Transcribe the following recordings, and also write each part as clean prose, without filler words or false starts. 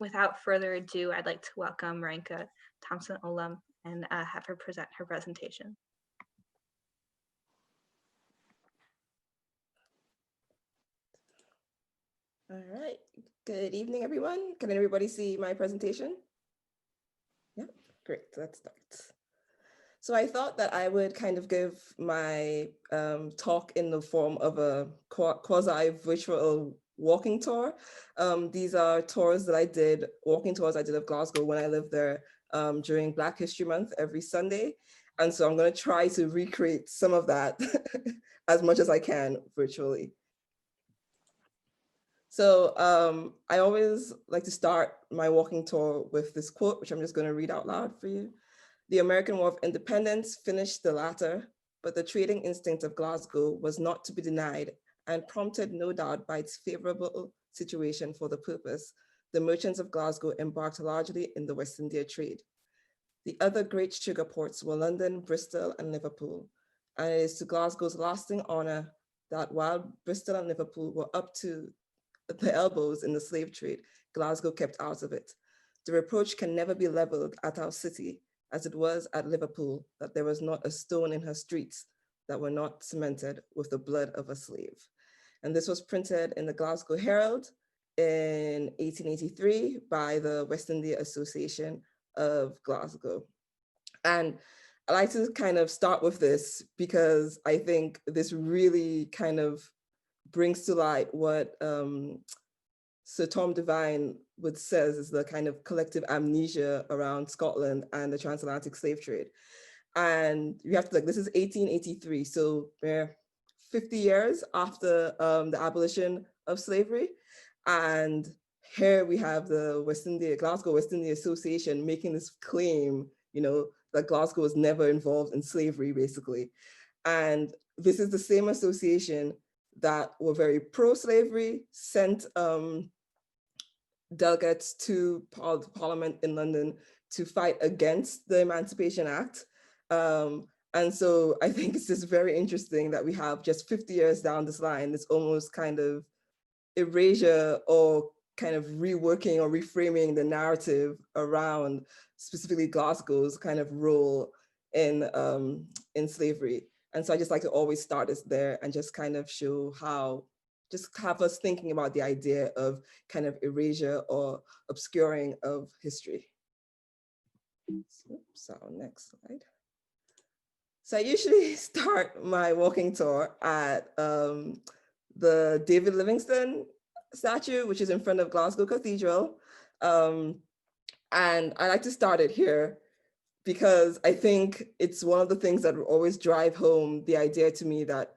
Without further ado, I'd like to welcome Marenka Thompson-Oldum and have her present her presentation. All right, good evening, everyone. Can everybody see my presentation? Yeah, great, let's start. So I thought that I would kind of give my talk in the form of a quasi-virtual walking tour. These are tours that I did, walking tours I did of Glasgow when I lived there during Black History Month every Sunday. And so I'm gonna try to recreate some of that as much as I can virtually. So I always like to start my walking tour with this quote, which I'm just gonna read out loud for you. The American War of Independence finished the latter, but the trading instinct of Glasgow was not to be denied and prompted no doubt by its favorable situation for the purpose. The merchants of Glasgow embarked largely in the West India trade. The other great sugar ports were London, Bristol, and Liverpool. And it is to Glasgow's lasting honor that while Bristol and Liverpool were up to the elbows in the slave trade, Glasgow kept out of it. The reproach can never be leveled at our city, as it was at Liverpool, that there was not a stone in her streets that were not cemented with the blood of a slave. And this was printed in the Glasgow Herald in 1883 by the West India Association of Glasgow. And I like to kind of start with this because I think this really kind of brings to light what Sir Tom Devine would says is the kind of collective amnesia around Scotland and the transatlantic slave trade. And you have to, like, this is 1883, so 50 years after the abolition of slavery. And here we have the Glasgow West India Association making this claim, you know, that Glasgow was never involved in slavery, basically. And this is the same association that were very pro-slavery, sent delegates to Parliament in London to fight against the Emancipation Act. And so I think it's just very interesting that we have just 50 years down this line, this almost kind of erasure or kind of reworking or reframing the narrative around specifically Glasgow's kind of role in slavery. And so I just like to always start us there and just kind of show how, just have us thinking about the idea of kind of erasure or obscuring of history. So next slide. So I usually start my walking tour at the David Livingstone statue, which is in front of Glasgow Cathedral. And I like to start it here because I think it's one of the things that will always drive home the idea to me that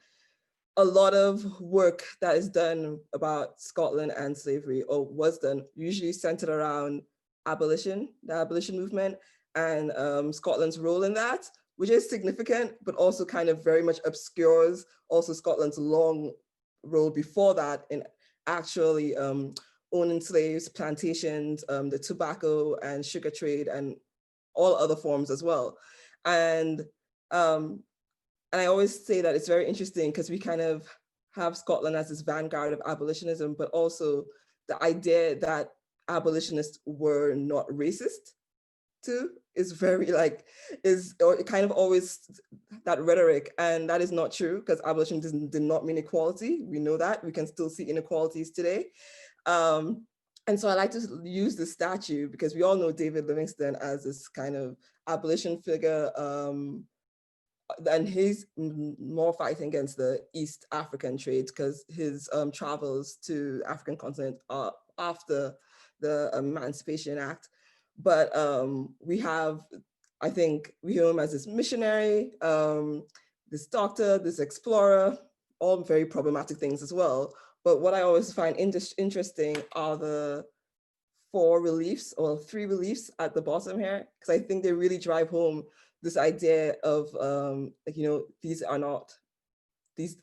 a lot of work that is done about Scotland and slavery, or was done, usually centered around abolition, the abolition movement, and Scotland's role in that, which is significant, but also kind of very much obscures also Scotland's long role before that in actually owning slaves, plantations, the tobacco and sugar trade, and all other forms as well. And I always say that it's very interesting because we kind of have Scotland as this vanguard of abolitionism, but also the idea that abolitionists were not racist too is very like, or kind of always that rhetoric, and that is not true because abolition did not mean equality. We know that, we can still see inequalities today. And so I like to use the statue because we all know David Livingstone as this kind of abolition figure, and he's more fighting against the East African trade because his travels to African continent are after the Emancipation Act. But we have, I think, we hear him as this missionary, this doctor, this explorer, all very problematic things as well. But what I always find interesting are the 4 reliefs or 3 reliefs at the bottom here, because I think they really drive home this idea of, like, you know, these are not, these,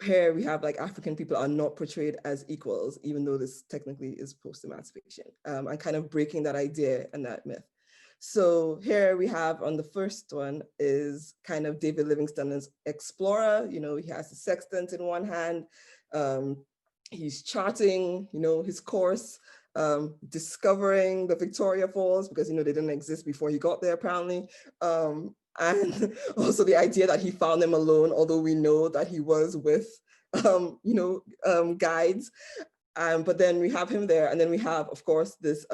here we have like African people are not portrayed as equals, even though this technically is post-emancipation, and kind of breaking that idea and that myth. So here we have on the first one is kind of David Livingstone as explorer. You know, he has the sextant in one hand. He's charting, you know, his course discovering the Victoria Falls, because, they didn't exist before he got there, apparently. And also the idea that he found them alone, although we know that he was with, guides. But then we have him there. And then we have, of course, this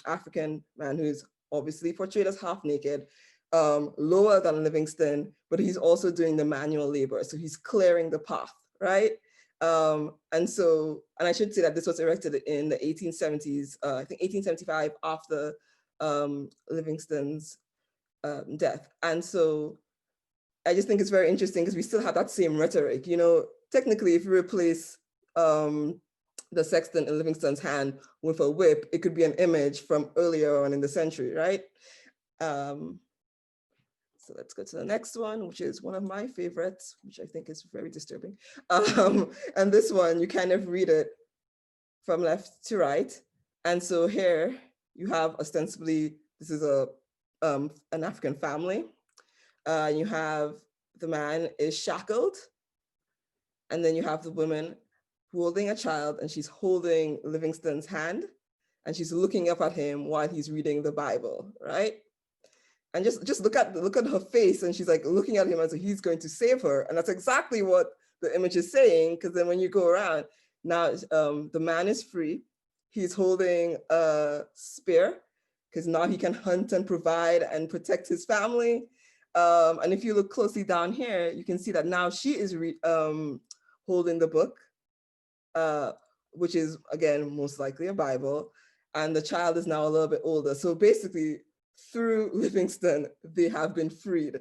African man who's obviously portrayed as half naked, lower than Livingstone, but he's also doing the manual labor. So he's clearing the path, right? And I should say that this was erected in the 1870s, I think 1875, after Livingstone's death. And so I just think it's very interesting because we still have that same rhetoric. Technically, if you replace the sexton in Livingstone's hand with a whip, it could be an image from earlier on in the century, right? So let's go to the next one, which is one of my favorites, which I think is very disturbing. And this one, you kind of read it from left to right. And so here you have ostensibly, this is an African family. You have the man is shackled. And then you have the woman holding a child, and she's holding Livingstone's hand, and she's looking up at him while he's reading the Bible, right? And just look at her face, and she's like looking at him as if he's going to save her. And that's exactly what the image is saying, because then when you go around, now the man is free. He's holding a spear, because now he can hunt and provide and protect his family. And if you look closely down here, you can see that now she is holding the book, which is, again, most likely a Bible. And the child is now a little bit older. So basically, through Livingstone, they have been freed.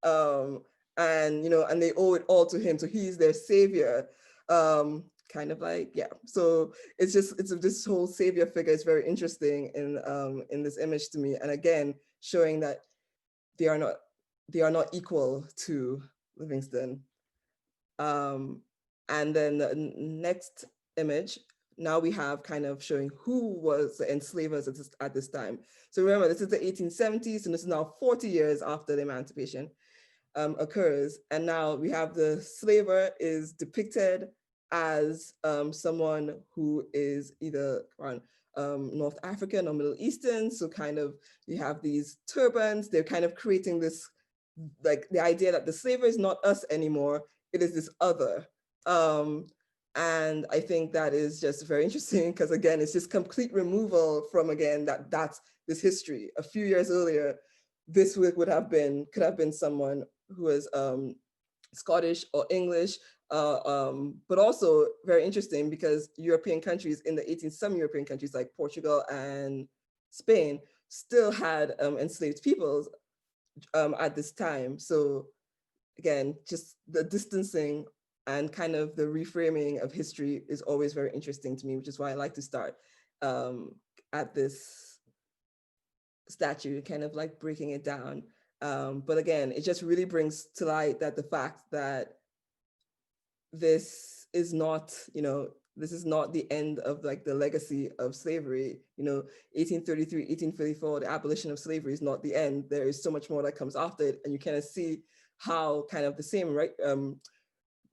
And they owe it all to him. So he's their savior. Kind of like, yeah. So it's this whole savior figure is very interesting in this image to me. And again, showing that they are not equal to Livingstone. And then the next image, now we have kind of showing who was the enslavers at this time. So remember, this is the 1870s, and this is now 40 years after the emancipation occurs. And now we have the slaver is depicted as someone who is either North African or Middle Eastern. So kind of, you have these turbans, they're kind of creating this, like the idea that the slaver is not us anymore, it is this other. And I think that is just very interesting, because again, it's just complete removal from, again, that's this history. A few years earlier, this could have been someone who was Scottish or English, but also very interesting because European countries some European countries like Portugal and Spain still had enslaved peoples at this time. So again, just the distancing and kind of the reframing of history is always very interesting to me, which is why I like to start at this statue, kind of like breaking it down. But again, it just really brings to light that the fact that this is not, this is not the end of like the legacy of slavery. 1833, 1834, the abolition of slavery is not the end. There is so much more that comes after it, and you kind of see how kind of the same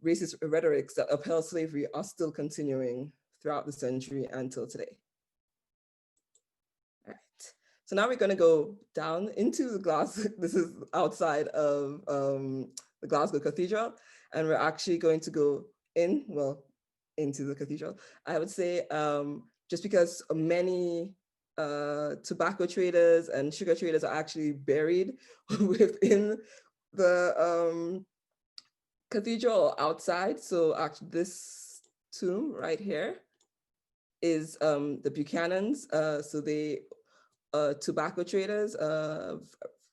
racist rhetorics that upheld slavery are still continuing throughout the century until today. All right, so now we're going to go down into the Glasgow. This is outside of the Glasgow Cathedral, and we're actually going to go into the cathedral. I would say just because many tobacco traders and sugar traders are actually buried within the cathedral outside. So actually this tomb right here is the Buchanans. So they tobacco traders.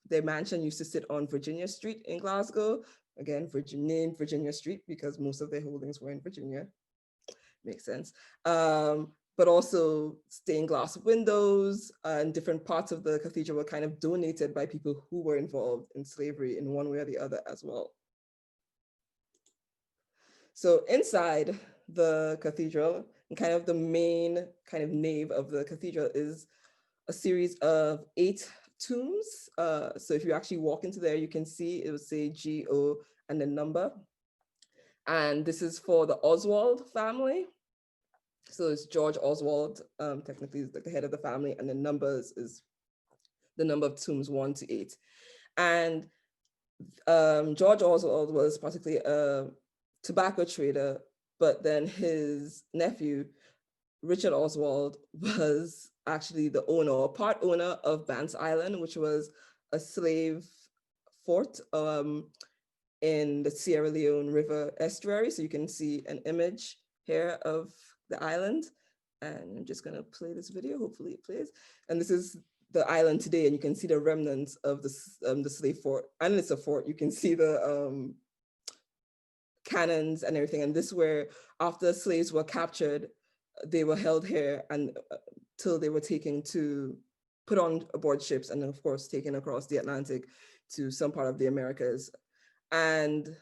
Their mansion used to sit on Virginia Street in Glasgow. Again, named Virginia Street because most of their holdings were in Virginia. Makes sense. But also stained glass windows and different parts of the cathedral were kind of donated by people who were involved in slavery in one way or the other as well. So inside the cathedral, and kind of the main kind of nave of the cathedral is a series of 8 tombs. So if you actually walk into there, you can see it will say G-O and the number. And this is for the Oswald family. So it's George Oswald, technically is like the head of the family, and the numbers is the number of tombs 1 to 8. And George Oswald was particularly a tobacco trader, but then his nephew, Richard Oswald, was actually the owner or part owner of Banks Island, which was a slave fort in the Sierra Leone River estuary. So you can see an image here of the island. And I'm just gonna play this video, hopefully it plays. And this is the island today, and you can see the remnants of the slave fort. And it's a fort, you can see the cannons and everything. And this is where, after slaves were captured, they were held here and till they were taken to put on aboard ships, and then of course taken across the Atlantic to some part of the Americas. And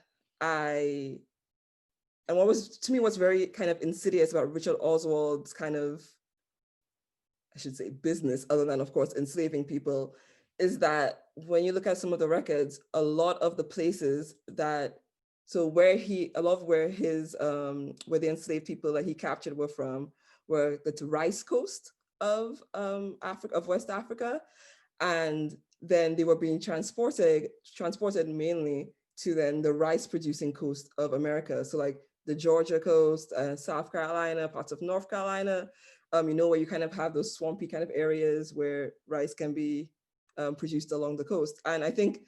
what was, to me, what's very kind of insidious about Richard Oswald's kind of, I should say, business, other than of course enslaving people, is that when you look at some of the records, a lot of the places that, so where his where the enslaved people that he captured were from were the rice coast of Africa, of West Africa, and then they were being transported mainly to then the rice producing coast of America. So like the Georgia coast, South Carolina, parts of North Carolina, where you kind of have those swampy kind of areas where rice can be produced along the coast. And I think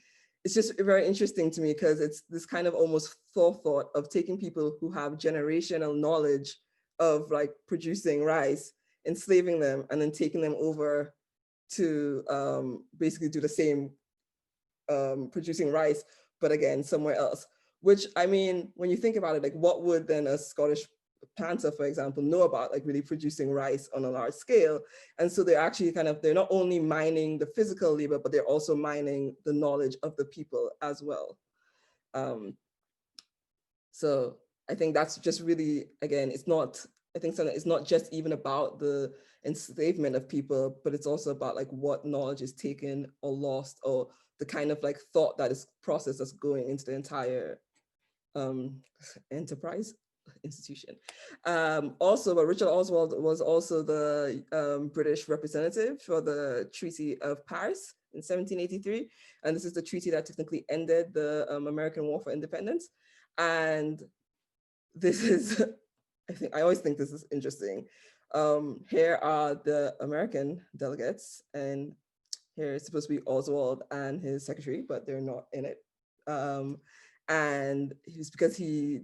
it's just very interesting to me because it's this kind of almost forethought of taking people who have generational knowledge of like producing rice, enslaving them, and then taking them over to basically do the same producing rice, but again, somewhere else. Which, I mean, when you think about it, like what would then a Scottish planter, for example, know about like really producing rice on a large scale? And so they're actually they're not only mining the physical labor, but they're also mining the knowledge of the people as well. So I think that's just really, again, it's not just even about the enslavement of people, but it's also about like what knowledge is taken or lost, or the kind of like thought that is process that's going into the entire enterprise institution. Also, but Richard Oswald was also the British representative for the Treaty of Paris in 1783. And this is the treaty that technically ended the American War for Independence. And this is, I always think this is interesting. Here are the American delegates, and here is supposed to be Oswald and his secretary, but they're not in it. And it's because he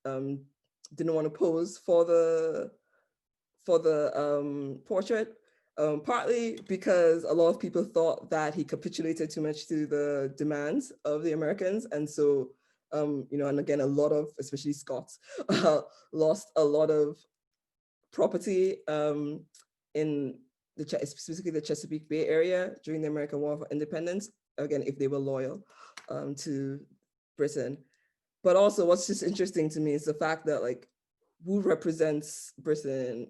didn't want to pose for the portrait, partly because a lot of people thought that he capitulated too much to the demands of the Americans, and so and again, a lot of, especially Scots, lost a lot of property in specifically the Chesapeake Bay area during the American War for Independence, again, if they were loyal to Britain. But also what's just interesting to me is the fact that like who represents Britain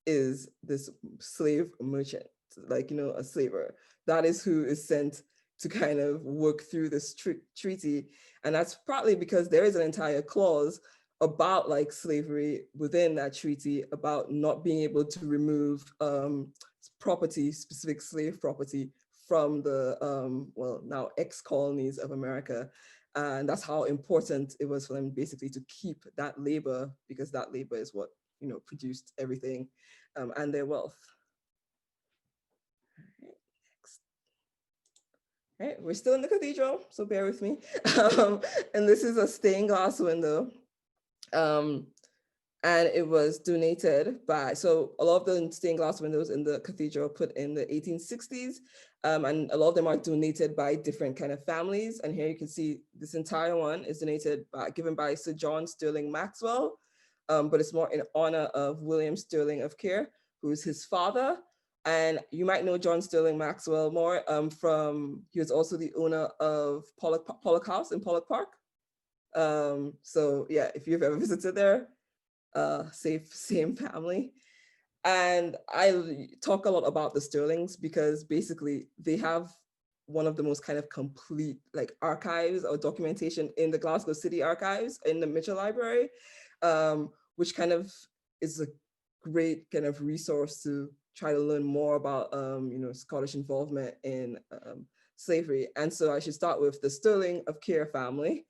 is this slave merchant, like, a slaver. That is who is sent to kind of work through this treaty. And that's partly because there is an entire clause about like slavery within that treaty, about not being able to remove property, specific slave property, from the now ex-colonies of America. And that's how important it was for them basically to keep that labor, because that labor is what produced everything and their wealth. Next. All right, we're still in the cathedral, so bear with me. And this is a stained glass window. And it was donated by, so a lot of the stained glass windows in the cathedral put in the 1860s, and a lot of them are donated by different kind of families. And here you can see this entire one is given by Sir John Sterling Maxwell, but it's more in honor of William Sterling of Kerr, who is his father. And you might know John Sterling Maxwell more he was also the owner of Pollock House in Pollock Park. So yeah, if you've ever visited there, same family. And I talk a lot about the Sterlings because basically they have one of the most kind of complete like archives or documentation in the Glasgow City Archives in the Mitchell Library, which kind of is a great kind of resource to try to learn more about, Scottish involvement in slavery. And so I should start with the Stirling of Cahir family.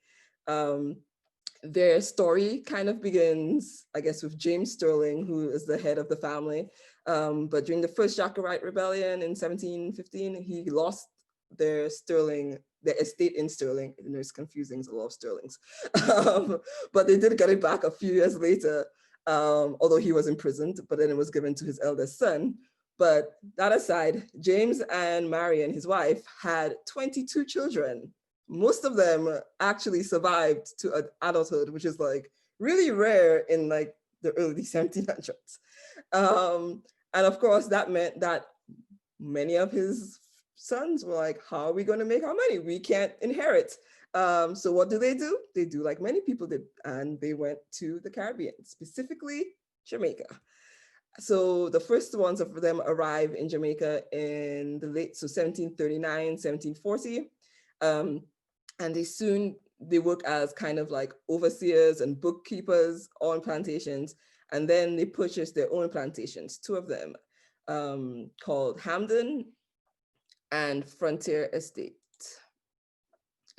Their story kind of begins, I guess, with James Stirling, who is the head of the family. But during the first Jacobite rebellion in 1715, he lost their estate in Stirling. You know, it's confusing, it's a lot of Stirlings. But they did get it back a few years later, although he was imprisoned, but then it was given to his eldest son. But that aside, James and Marion, his wife, had 22 children. Most of them actually survived to adulthood, which is like really rare in like the early 1700s. And of course, that meant that many of his sons were like, how are we going to make our money? We can't inherit. So what do? They do like many people did, and they went to the Caribbean, specifically Jamaica. So the first ones of them arrived in Jamaica in the 1739, 1740. And they work as kind of like overseers and bookkeepers on plantations. And then they purchased their own plantations, two of them, called Hampden and Frontier Estate.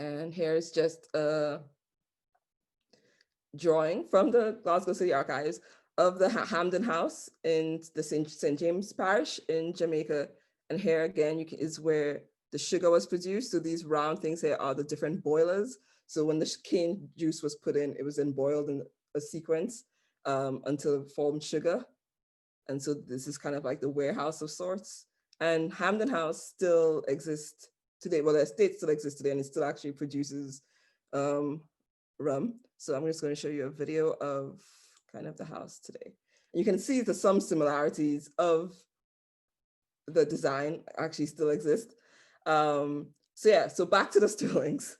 And here's just a drawing from the Glasgow City Archives of the Hampden House in the St. James Parish in Jamaica. And here again, is where the sugar was produced. So these round things here are the different boilers. So when the cane juice was put in, it was then boiled in a sequence until it formed sugar. And so this is kind of like the warehouse of sorts. And Hampden House still exists today. Well, the estate still exists today, and it still actually produces rum. So I'm just going to show you a video of kind of the house today. And you can see that some similarities of the design actually still exist. So back to the Stirlings.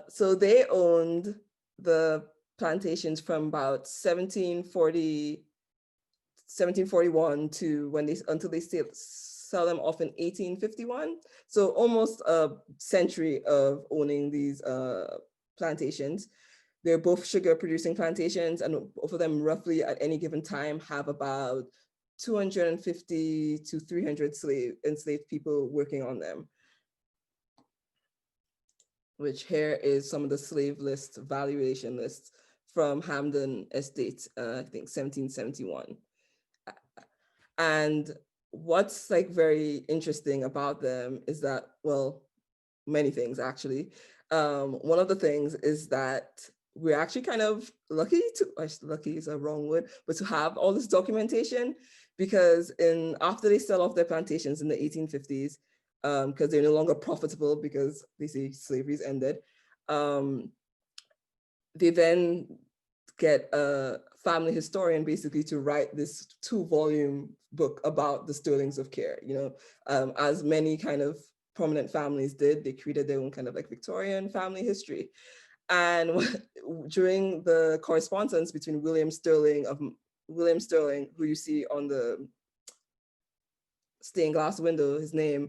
So they owned the plantations from about 1741 to until they sell them off in 1851. So almost a century of owning these plantations. They're both sugar producing plantations, and both of them roughly at any given time have about 250 to 300 enslaved people working on them. Which here is some of the slave list, valuation lists from Hampden Estate, I think 1771. And what's like very interesting about them is that, well, many things actually. One of the things is that we're actually kind of lucky is a wrong word, but to have all this documentation, because after they sell off their plantations in the 1850s, because they're no longer profitable because they say slavery's ended, they then get a family historian basically to write this 2-volume book about the Stirlings of Cahir. As many kind of prominent families did, they created their own kind of like Victorian family history. And during the correspondence between William Stirling, who you see on the stained glass window, his name,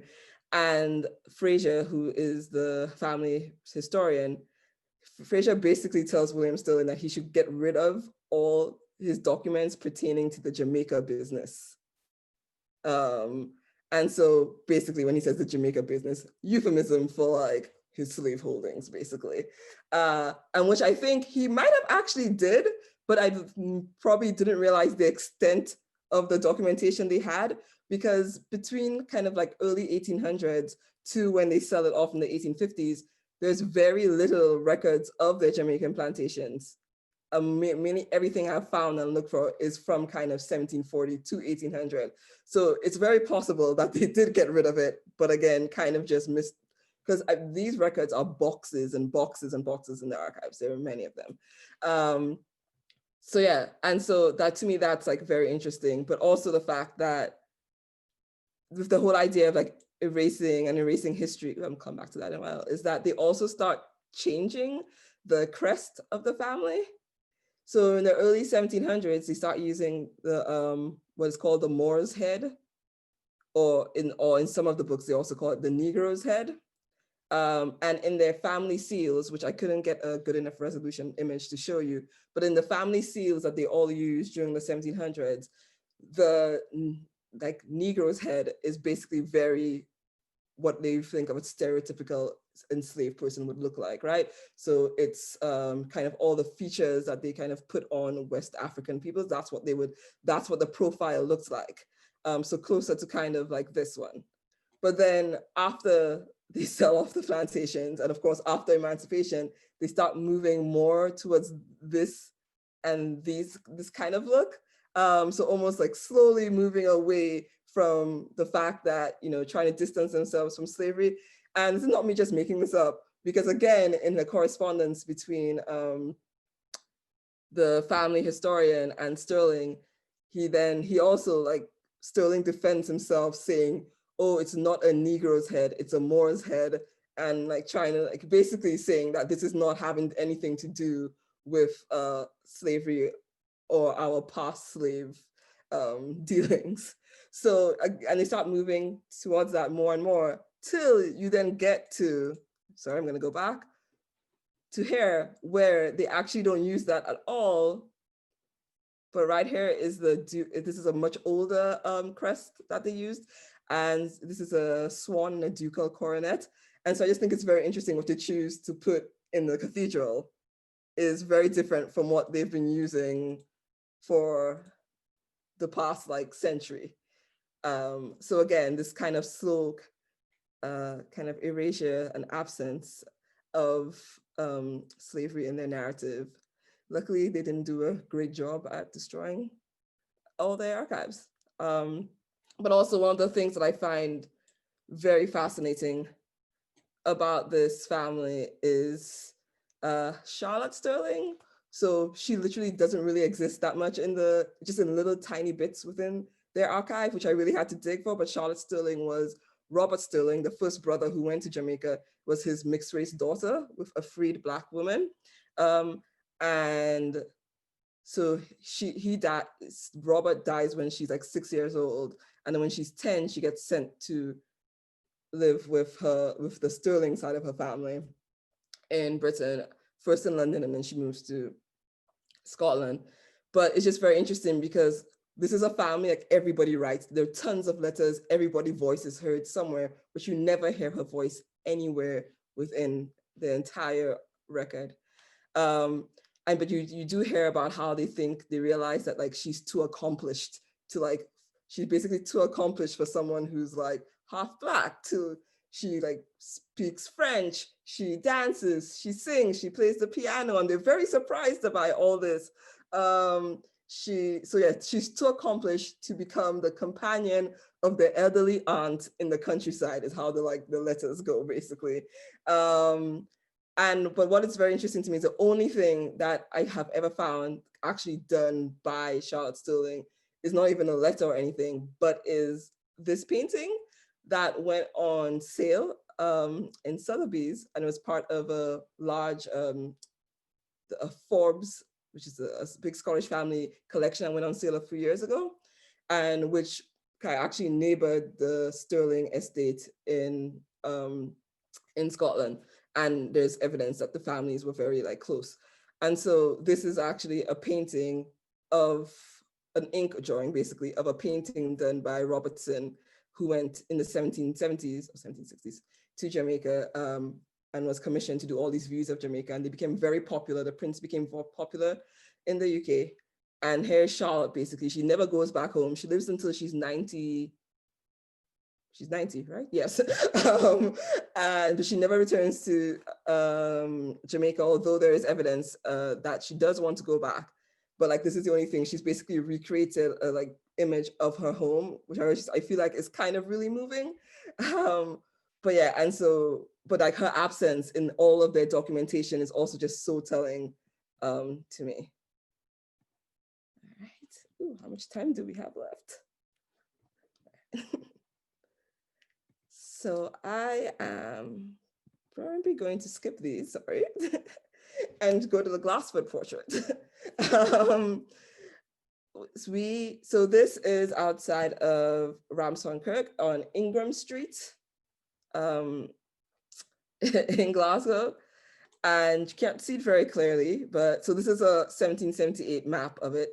and Fraser, who is the family historian, Fraser basically tells William Stirling that he should get rid of all his documents pertaining to the Jamaica business. And so basically when he says the Jamaica business, euphemism for like his slave holdings, basically. And which I think he might have actually did, but I probably didn't realize the extent of the documentation they had, because between kind of like early 1800s to when they sell it off in the 1850s, there's very little records of the Jamaican plantations. Everything I've found and looked for is from kind of 1740 to 1800. So it's very possible that they did get rid of it, but again, kind of just missed, because these records are boxes and boxes and boxes in the archives. There are many of them. So yeah, and so that to me, that's like very interesting, but also the fact that with the whole idea of like erasing history, I'll come back to that in a while, is that they also start changing the crest of the family. So in the early 1700s, they start using the what is called the Moor's head, or in some of the books, they also call it the Negro's head. And in their family seals, which I couldn't get a good enough resolution image to show you, but in the family seals that they all used during the 1700s, the like Negro's head is basically very what they think of a stereotypical enslaved person would look like, right? So it's kind of all the features that they kind of put on West African peoples. That's what the profile looks like. So closer to kind of like this one. But then after they sell off the plantations, and of course, after emancipation, they start moving more towards this and this kind of look. So almost like slowly moving away from the fact that, trying to distance themselves from slavery. And this is not me just making this up, because again, in the correspondence between the family historian and Sterling, he also like, Sterling defends himself saying, oh, it's not a Negro's head, it's a Moor's head. And like trying to like basically saying that this is not having anything to do with slavery or our past slave dealings. So, and they start moving towards that more and more till you then get to, sorry, I'm going to go back to here, where they actually don't use that at all. But right here is this is a much older crest that they used. And this is a swan and a ducal coronet. And so I just think it's very interesting what they choose to put in the cathedral is very different from what they've been using for the past like century. So again, this kind of slow kind of erasure and absence of slavery in their narrative. Luckily, they didn't do a great job at destroying all their archives. But also one of the things that I find very fascinating about this family is Charlotte Sterling. So she literally doesn't really exist that much just in little tiny bits within their archive, which I really had to dig for. But Charlotte Sterling was Robert Sterling, the first brother who went to Jamaica, was his mixed race daughter with a freed Black woman. And so Robert dies when she's like 6 years old. And then when she's 10, she gets sent to live with the Sterling side of her family in Britain, first in London, and then she moves to Scotland. But it's just very interesting because this is a family like everybody writes. There are tons of letters, everybody's voice is heard somewhere, but you never hear her voice anywhere within the entire record. But you do hear about how they realize that like she's too accomplished to like, she's basically too accomplished for someone who's like half Black. She like speaks French, she dances, she sings, she plays the piano, and they're very surprised by all this. She's too accomplished to become the companion of the elderly aunt in the countryside is how the letters go basically. But what is very interesting to me is the only thing that I have ever found actually done by Charlotte Sterling is not even a letter or anything, but is this painting that went on sale in Sotheby's, and it was part of a large Forbes, which is a big Scottish family collection, that went on sale a few years ago, and which actually neighbored the Sterling estate in Scotland. And there's evidence that the families were very close. And so this is actually a painting of an ink drawing, basically, of a painting done by Robertson, who went in the 1770s or 1760s to Jamaica and was commissioned to do all these views of Jamaica. And they became very popular. The prints became more popular in the UK. And here's Charlotte, basically. She never goes back home. She lives until she's 90. She's 90, right? Yes. But she never returns to Jamaica, although there is evidence that she does want to go back. But this is the only thing. She's basically recreated a image of her home, which I feel like is kind of really moving. But yeah, and so, but her absence in all of their documentation is also just so telling to me. All right. Ooh, how much time do we have left? So I am probably going to skip these, sorry, and go to the Glasford portrait. So this is outside of Ramshawn Kirk on Ingram Street. in Glasgow. And you can't see it very clearly, but so this is a 1778 map of it.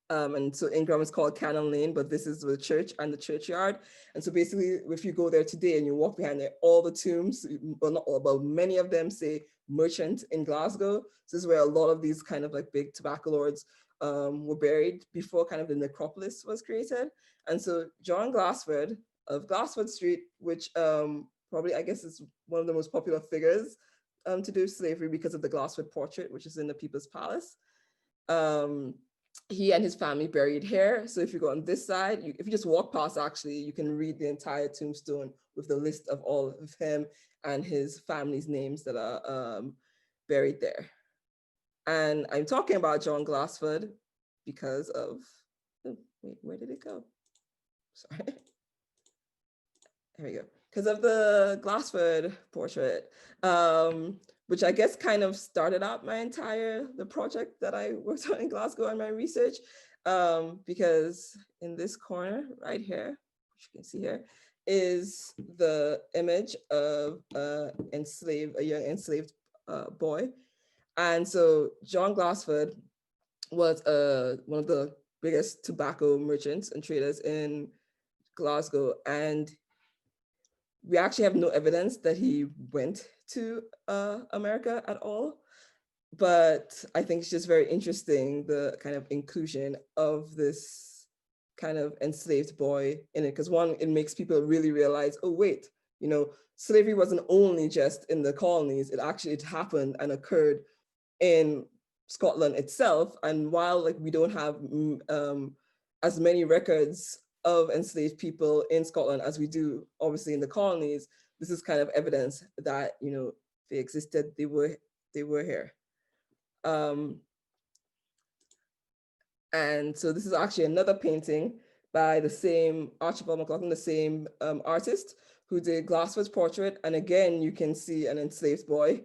And so Ingram is called Cannon Lane, but this is the church and the churchyard. And so basically, if you go there today and you walk behind there, all the tombs, well, not all, but many of them say merchant in Glasgow. So this is where a lot of these kind of like big tobacco lords were buried before kind of the necropolis was created. And so John Glasford of Glasford Street, which probably, I guess, is one of the most popular figures to do slavery because of the Glasford portrait, which is in the People's Palace. He and his family buried here. So if you go on this side, if you just walk past, actually, you can read the entire tombstone with the list of all of him and his family's names that are buried there. And I'm talking about John Glasford because of, oh, wait, where did it go? Sorry. There we go. Because of the Glasford portrait, which I guess kind of started out the project that I worked on in Glasgow and my research, because in this corner right here, which you can see here, is the image of a young enslaved boy. And so John Glasford was one of the biggest tobacco merchants and traders in Glasgow, and we actually have no evidence that he went to America at all. But I think it's just very interesting, the kind of inclusion of this kind of enslaved boy in it, because one, it makes people really realize, oh, wait, slavery wasn't only just in the colonies, it happened and occurred in Scotland itself. And while like we don't have as many records of enslaved people in Scotland as we do obviously in the colonies, this is kind of evidence that they existed, they were here. And so this is actually another painting by the same Archibald MacLachlan, the same artist who did Glasford's portrait. And again, you can see an enslaved boy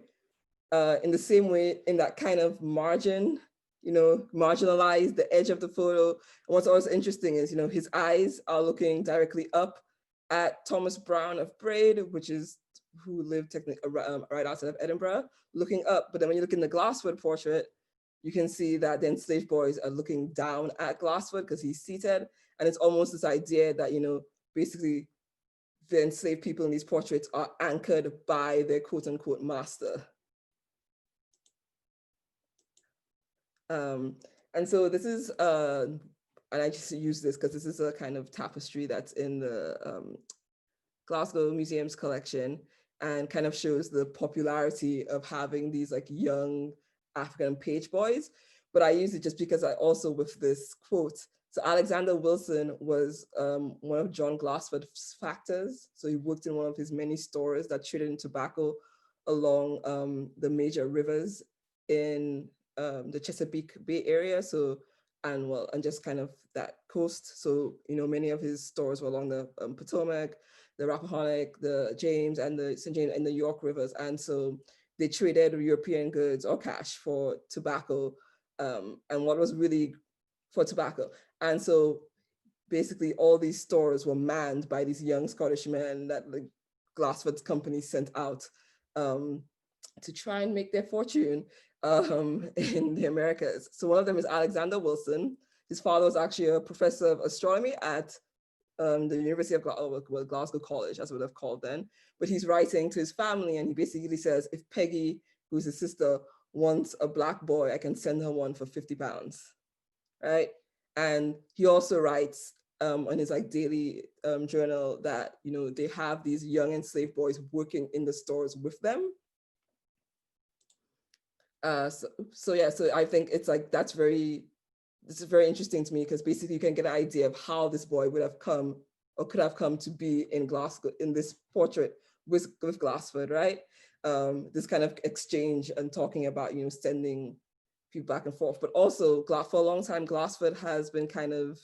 in the same way, in that kind of margin, marginalized the edge of the photo. And what's also interesting is, his eyes are looking directly up at Thomas Brown of Braid, who lived technically right outside of Edinburgh, looking up. But then when you look in the Glasford portrait, you can see that the enslaved boys are looking down at Glasford because he's seated. And it's almost this idea that, basically the enslaved people in these portraits are anchored by their quote unquote master. And so this is, and I just use this because this is a kind of tapestry that's in the Glasgow Museum's collection, and kind of shows the popularity of having these like young African page boys. But I use it just because I also, with this quote, so Alexander Wilson was one of John Glasford's factors. So he worked in one of his many stores that traded in tobacco along the major rivers in the Chesapeake Bay area. So, and just kind of that coast. So, many of his stores were along the Potomac, the Rappahannock, the James and the St. James and the York rivers. And so they traded European goods or cash for tobacco, and what was really for tobacco. And so basically all these stores were manned by these young Scottish men that the Glasford's company sent out to try and make their fortune in the Americas. So one of them is Alexander Wilson. His father was actually a professor of astronomy at the University of Glasgow College, as we would have called then. But he's writing to his family, and he basically says, if Peggy, who's his sister, wants a black boy, I can send her one for £50, right? And he also writes on his like daily journal that they have these young enslaved boys working in the stores with them. So I think it's like this is very interesting to me, because basically you can get an idea of how this boy would have come or could have come to be in Glasgow in this portrait with Glasford, right? This kind of exchange and talking about sending people back and forth. But also for a long time, Glasford has been kind of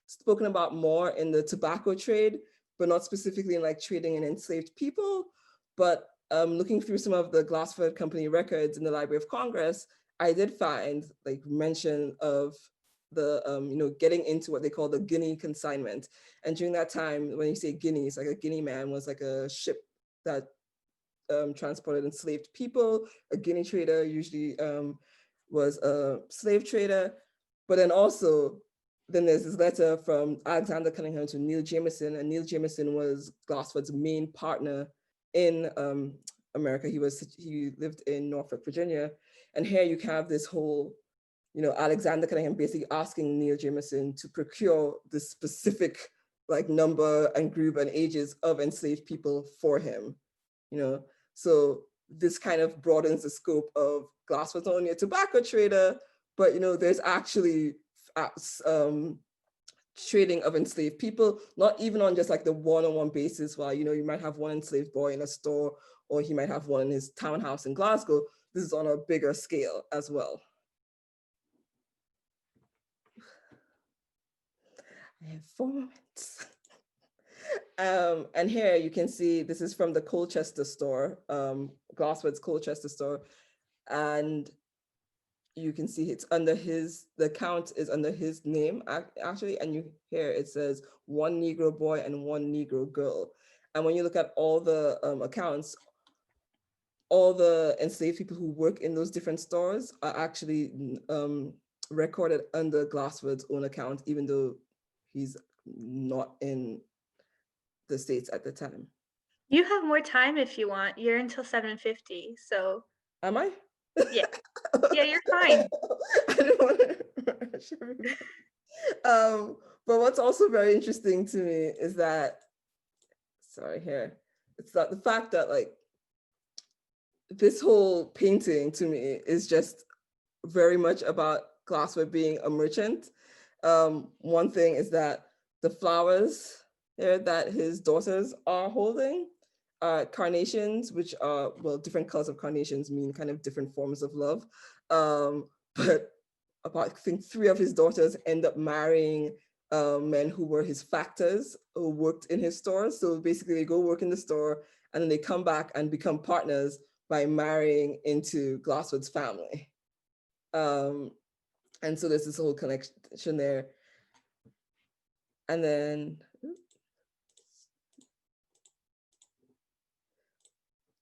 spoken about more in the tobacco trade, but not specifically in like trading in enslaved people. But looking through some of the Glasford Company records in the Library of Congress, I did find like mention of the getting into what they call the Guinea consignment. And during that time, when you say Guinea, it's like a Guinea man was like a ship that transported enslaved people. A Guinea trader usually was a slave trader. But then also, then there's this letter from Alexander Cunningham to Neil Jameson, and Neil Jameson was Glasford's main partner in America. He lived in Norfolk, Virginia. And here you have this whole, Alexander Cunningham basically asking Neil Jameson to procure this specific like number and group and ages of enslaved people for him, So this kind of broadens the scope of Glasford's not only a tobacco trader, but there's actually trading of enslaved people, not even on just like the one-on-one basis, while you might have one enslaved boy in a store, or he might have one in his townhouse in Glasgow. This is on a bigger scale as well. I have 4 moments. And here you can see, this is from the Colchester store, Glasford's Colchester store. And you can see it's under the account is under his name, actually. And here it says 1 Negro boy and 1 Negro girl. And when you look at all the accounts, all the enslaved people who work in those different stores are actually recorded under Glasford's own account, even though he's not in the States at the time. You have more time if you want. You're until 7:50, so. Am I? Yeah. Yeah, you're fine. I didn't want to. But what's also very interesting to me is that, it's that the fact that like this whole painting to me is just very much about Glasford being a merchant. One thing is that the flowers there that his daughters are holding are carnations, which are, well, different colors of carnations mean kind of different forms of love. But about, I think, 3 of his daughters end up marrying men who were his factors, who worked in his store. So basically they go work in the store and then they come back and become partners by marrying into Glasford's family. And so there's this whole connection there. And then,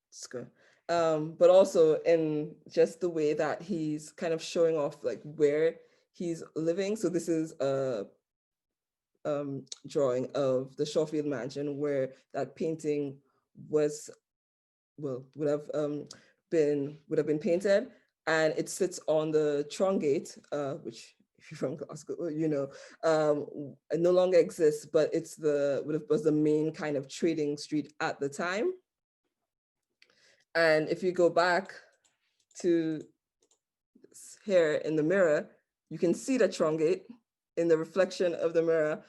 let's go. But also in just the way that he's kind of showing off like where he's living. So this is a drawing of the Shawfield Mansion, where that painting was, well, would have been painted, and it sits on the Trongate, which, if you're from Glasgow, it no longer exists, but it's was the main kind of trading street at the time. And if you go back to here in the mirror, you can see the Trongate in the reflection of the mirror,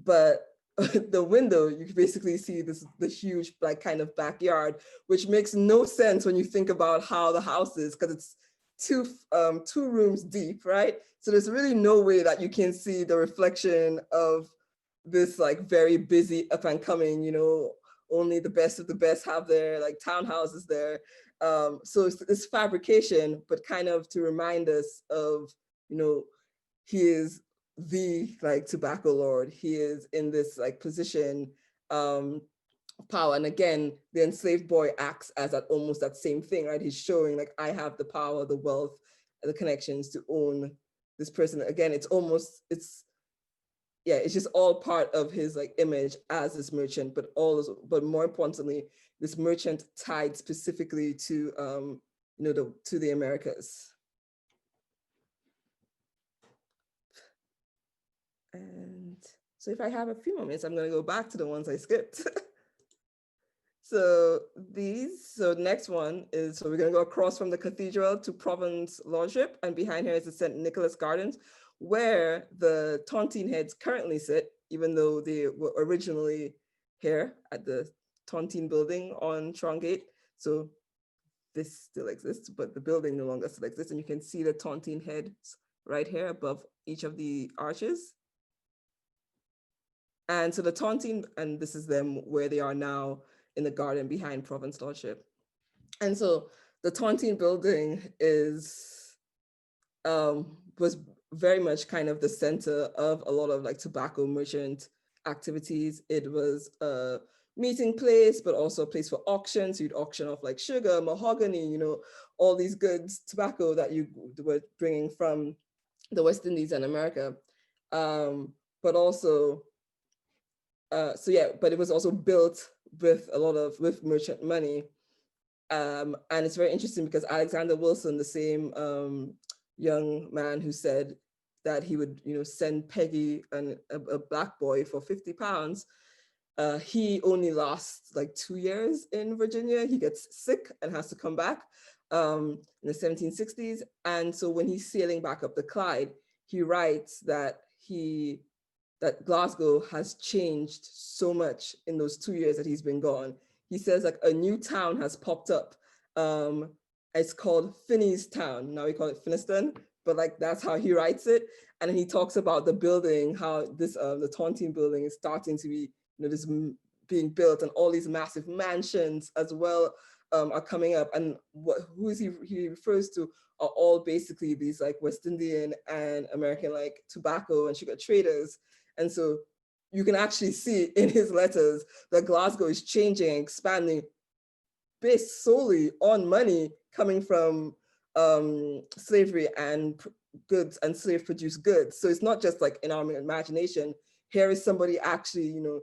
but the window, you can basically see the huge like kind of backyard, which makes no sense when you think about how the house is, because it's two rooms deep, right? So there's really no way that you can see the reflection of this like very busy up and coming, only the best of the best have their like townhouses there. So it's this fabrication, but kind of to remind us of, he is the like tobacco lord. He is in this like position, power. And again, the enslaved boy acts as that almost that same thing, right? He's showing like, I have the power, the wealth, the connections to own this person. Again, it's just all part of his like image as this merchant, but more importantly, this merchant tied specifically to to the Americas. And so if I have a few moments, I'm going to go back to the ones I skipped. So next one is, so we're going to go across from the Cathedral to Province Lordship, and behind here is the St. Nicholas Gardens, where the Tontine heads currently sit, even though they were originally here at the Tontine building on Trongate. So this still exists, but the building no longer still exists. And you can see the Tontine heads right here above each of the arches. And so the Tontine, and this is them where they are now in the garden behind Province Lordship. And so the Tontine building was very much kind of the center of a lot of like tobacco merchant activities. It was a meeting place, but also a place for auctions. You'd auction off like sugar, mahogany, you know, all these goods, tobacco that you were bringing from the West Indies and America. But also, so yeah, but it was also built with with merchant money. And it's very interesting because Alexander Wilson, the same young man who said that he would, you know, send Peggy a black boy for £50, he only lasts like 2 years in Virginia. He gets sick and has to come back in the 1760s. And so when he's sailing back up the Clyde, he writes that that Glasgow has changed so much in those 2 years that he's been gone. He says like a new town has popped up. It's called Finney's Town. Now we call it Finniston, but like that's how he writes it. And then he talks about the building, how this the Tontine building is starting to be, you know, this being built, and all these massive mansions as well are coming up. And who is he refers to are all basically these like West Indian and American like tobacco and sugar traders. And so you can actually see in his letters that Glasgow is changing, expanding based solely on money coming from slavery and goods and slave produced goods. So it's not just like in our imagination. Here is somebody actually, you know,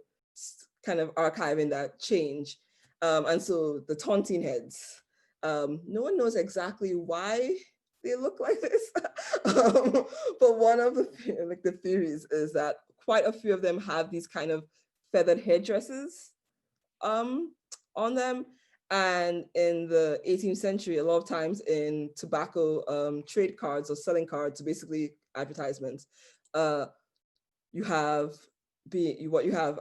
kind of archiving that change. And so the Tontine heads, no one knows exactly why they look like this. But one of the theories is that quite a few of them have these kind of feathered headdresses on them. And in the 18th century, a lot of times in tobacco trade cards or selling cards, basically advertisements, what you have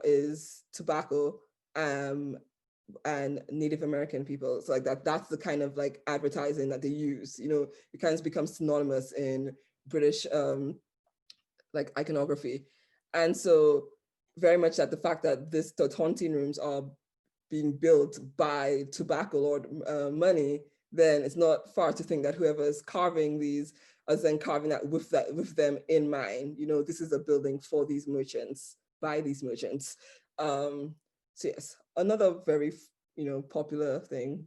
is tobacco and Native American people. So like that's the kind of like advertising that they use. You know, it kind of becomes synonymous in British like iconography. And so very much that the fact that the Tontine rooms are being built by tobacco or money, then it's not far to think that whoever is carving these is then carving that with them in mind. You know, this is a building for these merchants, by these merchants. So yes, another very, you know, popular thing,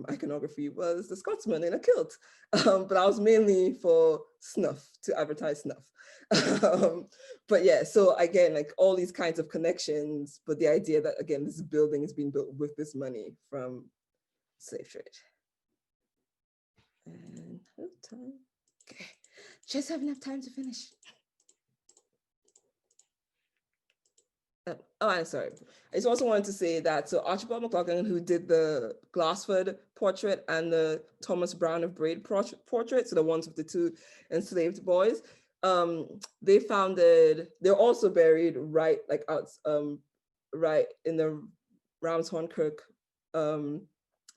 iconography, was the Scotsman in a kilt, but that was mainly for snuff, to advertise snuff. But yeah, so again, like all these kinds of connections, but the idea that again, this building is being built with this money from slave trade. And time. Okay, just have enough time to finish. Oh, I'm sorry. I just also wanted to say that, so Archibald McLaughlin, who did the Glasford portrait and the Thomas Brown of Braid portrait, so the ones with the two enslaved boys, they're also buried right like out, right in the Ramshorn Kirk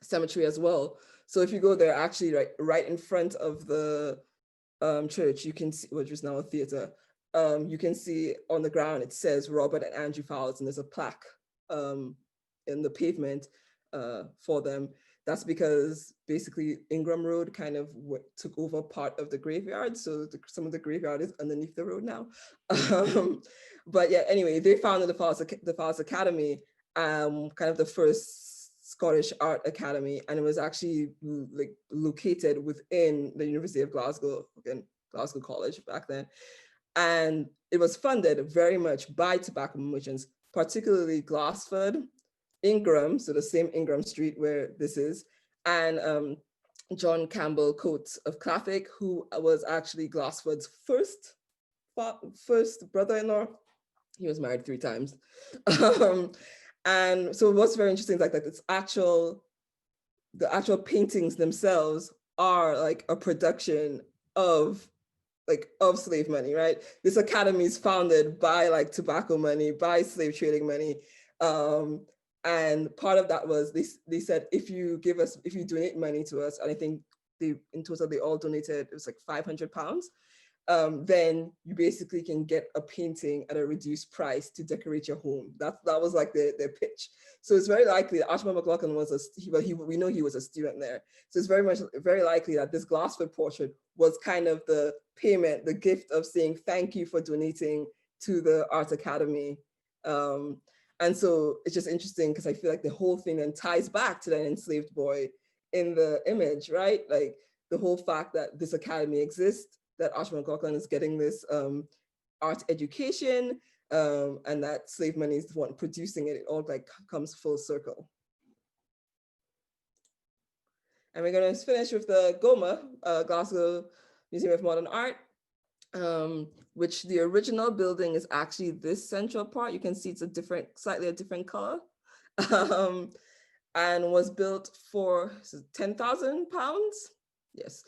cemetery as well. So if you go there, actually right in front of the church, you can see, which is now a theater, you can see on the ground, it says Robert and Andrew Fowles, and there's a plaque in the pavement for them. That's because basically Ingram Road kind of took over part of the graveyard. So some of the graveyard is underneath the road now. But yeah, anyway, they founded the Fowles Academy, kind of the first Scottish art academy. And it was actually like located within the University of Glasgow, again, Glasgow College back then. And it was funded very much by tobacco merchants, particularly Glasford, Ingram, so the same Ingram Street where this is, and John Campbell Coates of Claffick, who was actually Glasford's first brother-in-law. He was married 3 times. And so what's very interesting is like that the actual paintings themselves are like a production of slave money, right? This academy is founded by like tobacco money, by slave trading money. And part of that was they said, if you donate money to us, and I think in total they all donated, it was like £500, then you basically can get a painting at a reduced price to decorate your home. That was like their pitch. So it's very likely that Archibald McLaughlin we know he was a student there. So it's very likely that this Glasford portrait was kind of the payment, the gift of saying thank you for donating to the Art Academy. And so it's just interesting because I feel like the whole thing then ties back to that enslaved boy in the image, right? Like the whole fact that this academy exists, that Archibald McLaughlin is getting this art education, and that slave money is the one producing it. It all like comes full circle. And we're going to finish with the GOMA, Glasgow Museum of Modern Art, which the original building is actually this central part. You can see it's slightly a different color, and was built for £10,000. Yes,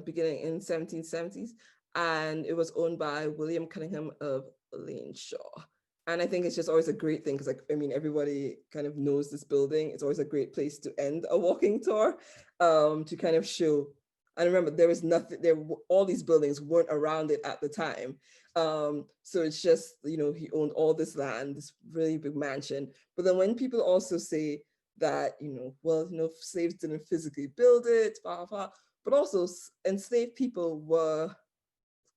beginning in 1770s, and it was owned by William Cunningham of Laneshaw. And I think it's just always a great thing because, like, I mean, everybody kind of knows this building. It's always a great place to end a walking tour, to kind of show. I remember there was nothing there. All these buildings weren't around it at the time. So it's just, you know, he owned all this land, this really big mansion. But then when people also say that, you know, well, you know, slaves didn't physically build it, blah, blah, but also enslaved people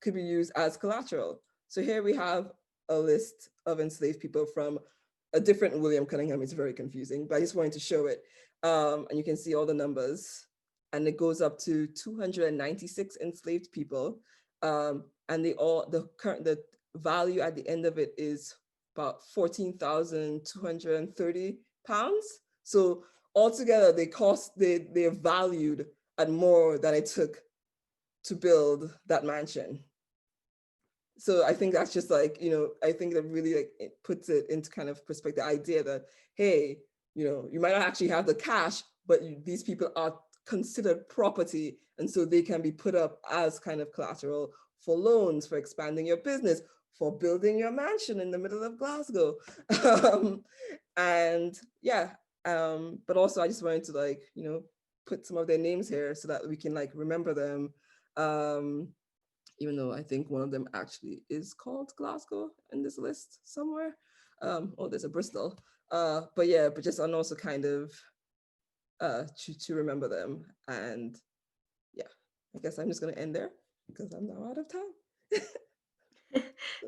could be used as collateral. So here we have a list of enslaved people from a different William Cunningham. It's very confusing, but I just wanted to show it. And you can see all the numbers, and it goes up to 296 enslaved people. And the value at the end of it is about £14,230. So altogether, they're valued at more than it took to build that mansion. So I think that's just like, you know, I think that really like it puts it into kind of perspective, the idea that, hey, you know, you might not actually have the cash, but these people are considered property. And so they can be put up as kind of collateral for loans, for expanding your business, for building your mansion in the middle of Glasgow. And yeah, but also I just wanted to, like, you know, put some of their names here so that we can like remember them. Even though I think one of them actually is called Glasgow in this list somewhere. Oh, there's a Bristol. But yeah, but just and also kind of to remember them. And yeah, I guess I'm just gonna end there because I'm now out of time.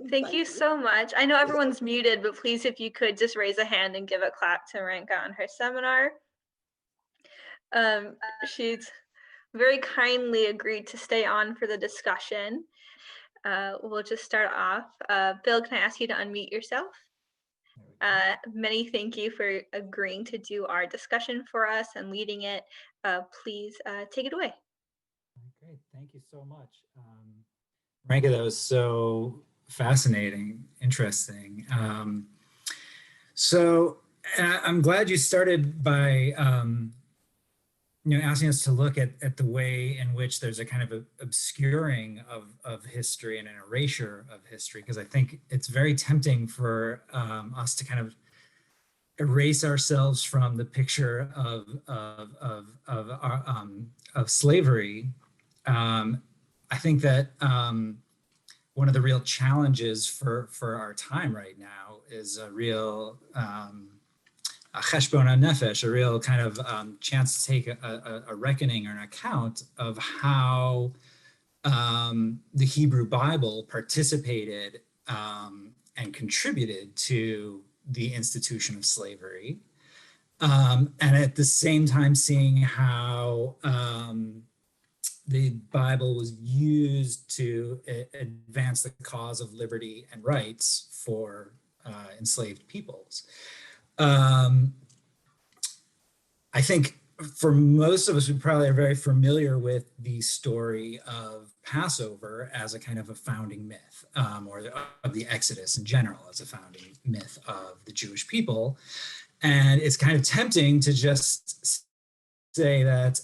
Thank you so much. I know everyone's muted, but please, if you could just raise a hand and give a clap to Marenka on her seminar. She's very kindly agreed to stay on for the discussion. We'll just start off. Bill, can I ask you to unmute yourself? Many thank you for agreeing to do our discussion for us and leading it. Please take it away. Great, thank you so much. Marenka, that was so fascinating, interesting. So I'm glad you started by you know, asking us to look at the way in which there's a kind of obscuring of history and an erasure of history, because I think it's very tempting for us to kind of erase ourselves from the picture of slavery. I think that one of the real challenges for our time right now is a real cheshbon nefesh, a real kind of chance to take a reckoning or an account of how the Hebrew Bible participated and contributed to the institution of slavery, and at the same time seeing how the Bible was used to advance the cause of liberty and rights for enslaved peoples. I think for most of us, we probably are very familiar with the story of Passover as a kind of a founding myth, or of the Exodus in general as a founding myth of the Jewish people. And it's kind of tempting to just say that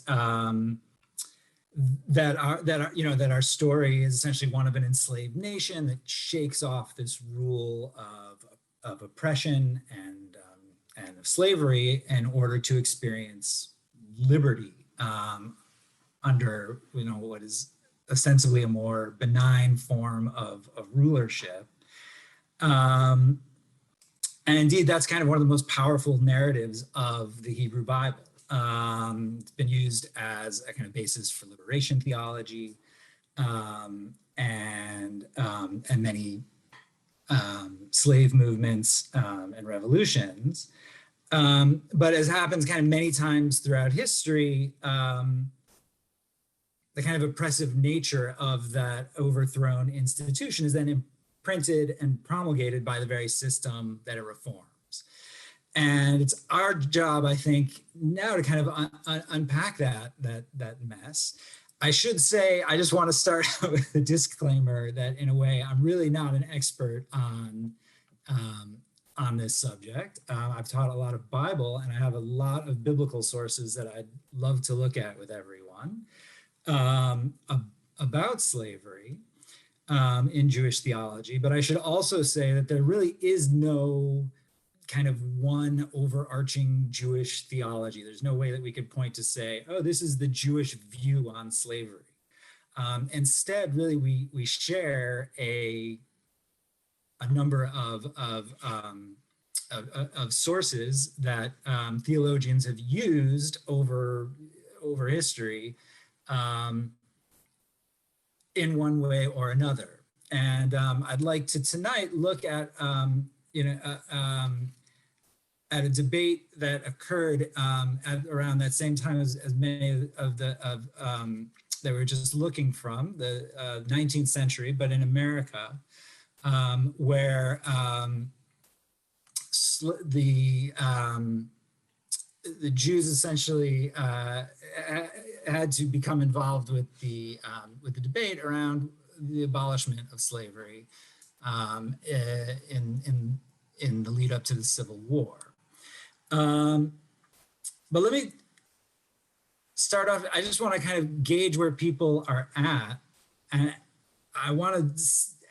that our story is essentially one of an enslaved nation that shakes off this rule of oppression and of slavery in order to experience liberty under what is ostensibly a more benign form of rulership. And indeed, that's kind of one of the most powerful narratives of the Hebrew Bible. It's been used as a kind of basis for liberation theology, and many slave movements and revolutions. But as happens kind of many times throughout history, the kind of oppressive nature of that overthrown institution is then imprinted and promulgated by the very system that it reforms. And it's our job, I think, now to kind of unpack that mess. I should say, I just want to start out with a disclaimer that in a way, I'm really not an expert on this subject. I've taught a lot of Bible and I have a lot of biblical sources that I'd love to look at with everyone about slavery in Jewish theology. But I should also say that there really is no kind of one overarching Jewish theology. There's no way that we could point to say, oh, this is the Jewish view on slavery. Instead, really, we share a number of sources that theologians have used over history in one way or another. And I'd like to tonight look at at a debate that occurred at around that same time as many of that we're just looking from, the 19th century, but in America, where the Jews essentially had to become involved with the debate around the abolishment of slavery in the lead up to the Civil War. But let me start off. I just want to kind of gauge where people are at, and I want to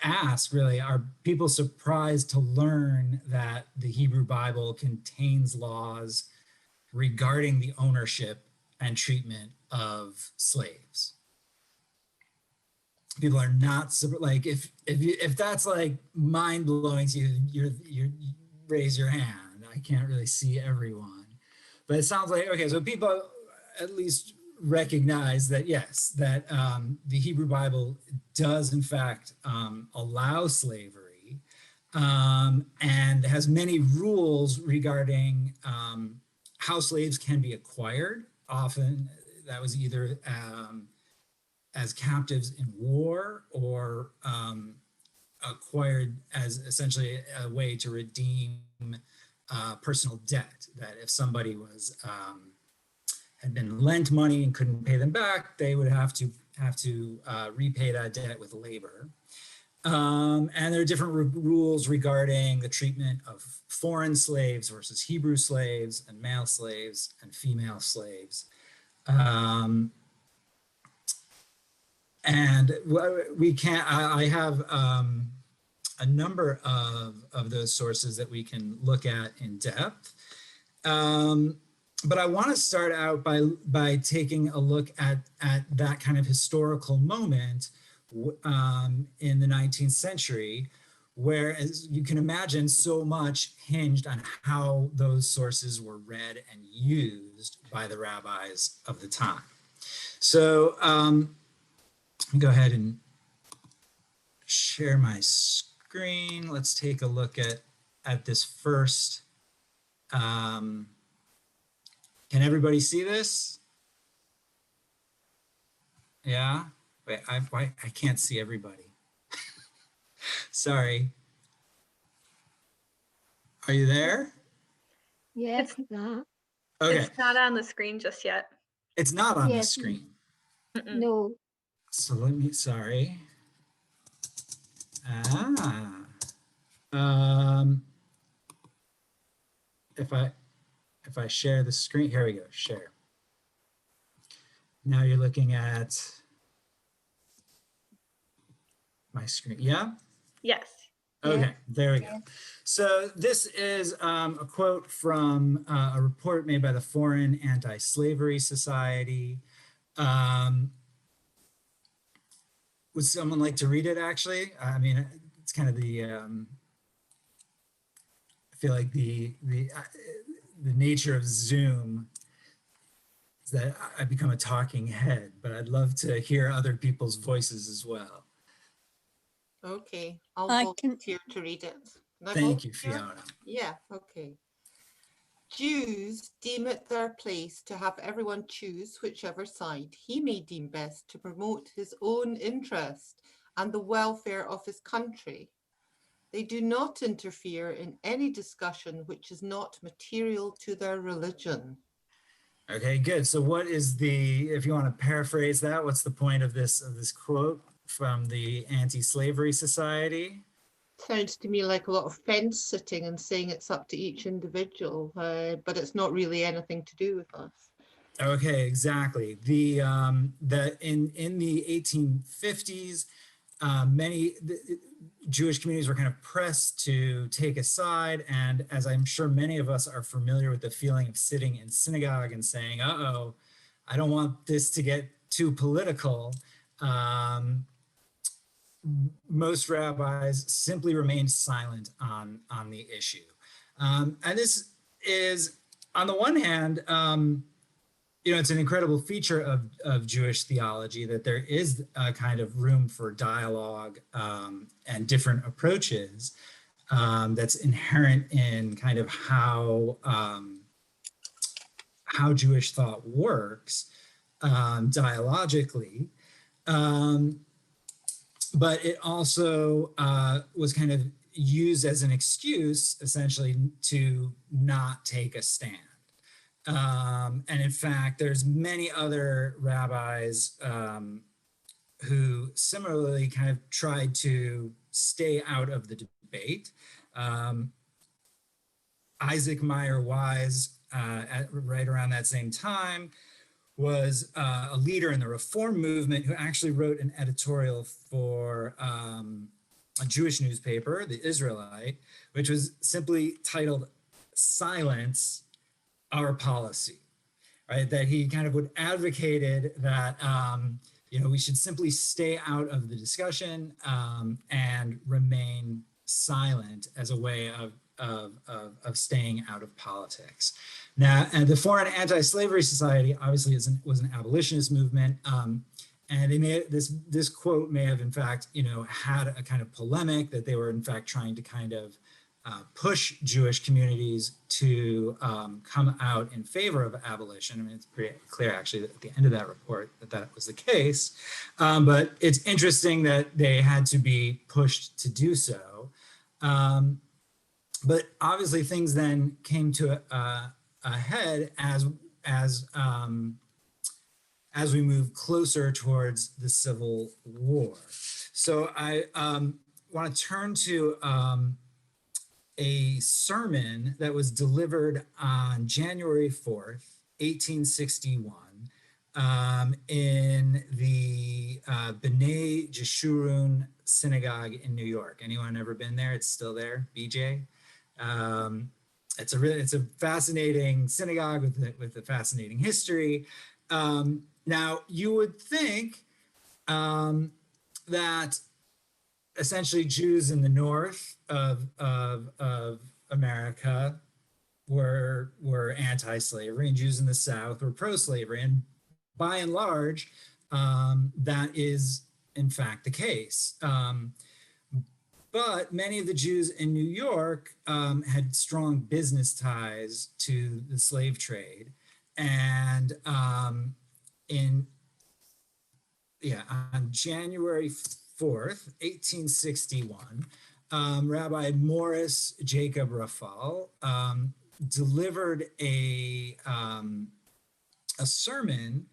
ask, really, are people surprised to learn that the Hebrew Bible contains laws regarding the ownership and treatment of slaves? People are not like, if that's like mind blowing to you, you raise your hand. I can't really see everyone, but it sounds like, okay, so people at least recognize that, yes, that the Hebrew Bible does in fact allow slavery and has many rules regarding how slaves can be acquired. Often that was either as captives in war or acquired as essentially a way to redeem personal debt, that if somebody was had been lent money and couldn't pay them back, they would have to repay that debt with labor. And there are different rules regarding the treatment of foreign slaves versus Hebrew slaves, and male slaves and female slaves. And we can't, I have a number of those sources that we can look at in depth. But I want to start out by taking a look at that kind of historical moment in the 19th century, where, as you can imagine, so much hinged on how those sources were read and used by the rabbis of the time. So let me go ahead and share my screen. Let's take a look at this first. Can everybody see this? Yeah? Wait, I can't see everybody. Sorry. Are you there? Yes, no. Okay. It's not on the screen just yet. It's not on the Yes. screen. No. So let me, sorry. If I share the screen, here we go, share. Now you're looking at my screen, yeah? Yes. Okay, there we go. So this is a quote from a report made by the Foreign Anti-Slavery Society. Would someone like to read it, actually? I mean, it's kind of the, I feel like the nature of Zoom is that I become a talking head, but I'd love to hear other people's voices as well. Okay, I'll I can. volunteer to read it. Can I Thank you, volunteer? Fiona. Yeah, okay. Jews deem it their place to have everyone choose whichever side he may deem best to promote his own interest and the welfare of his country. They do not interfere in any discussion which is not material to their religion. Okay, good. So what is the, if you want to paraphrase that, what's the point of this quote from the Anti-Slavery Society? Sounds to me like a lot of fence sitting and saying it's up to each individual, but it's not really anything to do with us. Okay, exactly. The in the 1850s, many Jewish communities were kind of pressed to take a side, and as I'm sure many of us are familiar with the feeling of sitting in synagogue and saying, "Uh-oh, I don't want this to get too political." Most rabbis simply remained silent on the issue, and this is, on the one hand, it's an incredible feature of Jewish theology that there is a kind of room for dialogue and different approaches that's inherent in kind of how Jewish thought works dialogically. But it also was kind of used as an excuse, essentially, to not take a stand. And in fact, there's many other rabbis who similarly kind of tried to stay out of the debate. Isaac Meyer Wise, right around that same time, was a leader in the Reform movement who actually wrote an editorial for a Jewish newspaper, The Israelite, which was simply titled "Silence Our Policy," right? That he kind of would advocated that we should simply stay out of the discussion and remain silent as a way of staying out of politics. Now, and the Foreign Anti-Slavery Society obviously was an abolitionist movement, and they may, this quote may have in fact had a kind of polemic that they were in fact trying to kind of push Jewish communities to come out in favor of abolition. I mean, it's pretty clear actually that at the end of that report that was the case, but it's interesting that they had to be pushed to do so. But obviously things then came to a head as we move closer towards the Civil War. So I want to turn to a sermon that was delivered on January 4th, 1861, in the B'nai Jeshurun Synagogue in New York. Anyone ever been there? It's still there, BJ? It's a fascinating synagogue with a fascinating history. Now, you would think that essentially Jews in the north of America were anti-slavery, and Jews in the south were pro-slavery, and by and large, that is in fact the case. But many of the Jews in New York had strong business ties to the slave trade. And on January 4th, 1861, Rabbi Morris Jacob Rafal delivered a sermon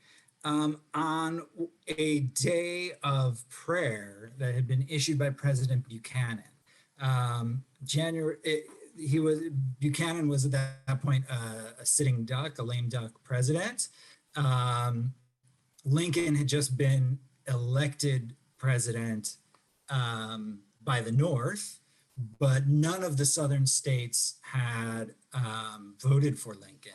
on a day of prayer that had been issued by President Buchanan. Buchanan was at that point a sitting duck, a lame duck president. Lincoln had just been elected president by the North, but none of the southern states had voted for Lincoln.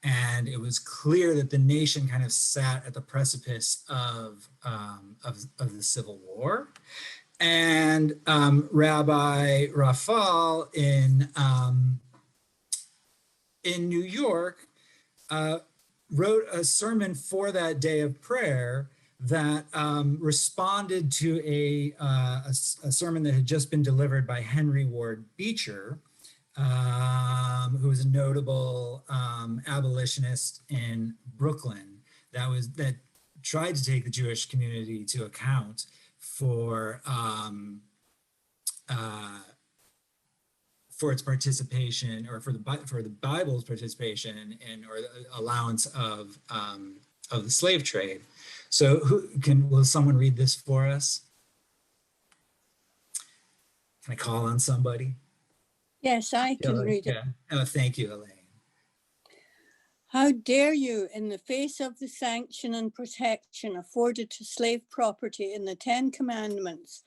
And it was clear that the nation kind of sat at the precipice of the Civil War. And Rabbi Rafal in New York wrote a sermon for that day of prayer that responded to a sermon that had just been delivered by Henry Ward Beecher, who was a notable abolitionist in Brooklyn that tried to take the Jewish community to account for its participation, or for the Bible's participation in, or the allowance of the slave trade. So will someone read this for us? Can I call on somebody? Yes, I can read it. Yeah. Oh, thank you, Elaine. How dare you, in the face of the sanction and protection afforded to slave property in the Ten Commandments,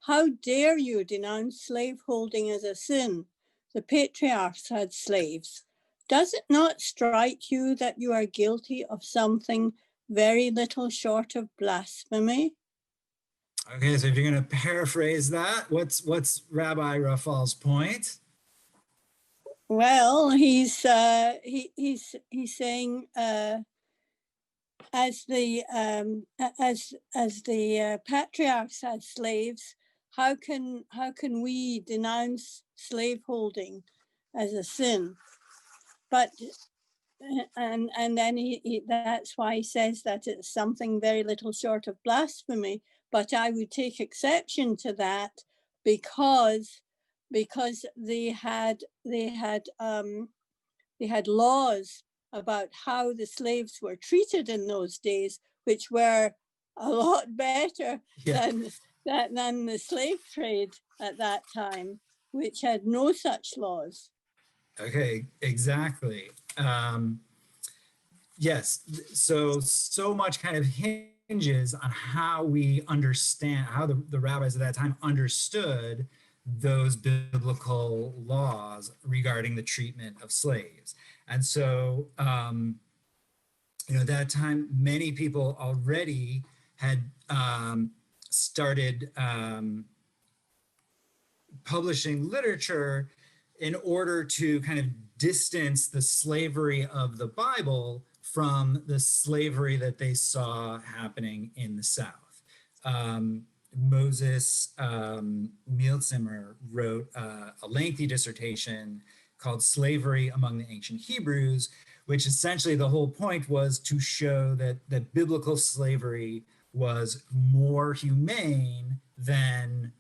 how dare you denounce slaveholding as a sin? The patriarchs had slaves. Does it not strike you that you are guilty of something very little short of blasphemy? Okay, so if you're going to paraphrase that, what's Rabbi Rafal's point? Well, he's saying as the patriarchs had slaves, how can we denounce slaveholding as a sin? But and then he that's why he says that it's something very little short of blasphemy. But I would take exception to that because they had laws about how the slaves were treated in those days, which were a lot better than the slave trade at that time, which had no such laws. Okay, exactly. Yes, so much kind of hinges on how we understand, how the rabbis at that time understood those biblical laws regarding the treatment of slaves. And so, at that time, many people already had started publishing literature in order to kind of distance the slavery of the Bible from the slavery that they saw happening in the South. Moses Mielzimmer wrote a lengthy dissertation called Slavery Among the Ancient Hebrews, which essentially the whole point was to show that biblical slavery was more humane than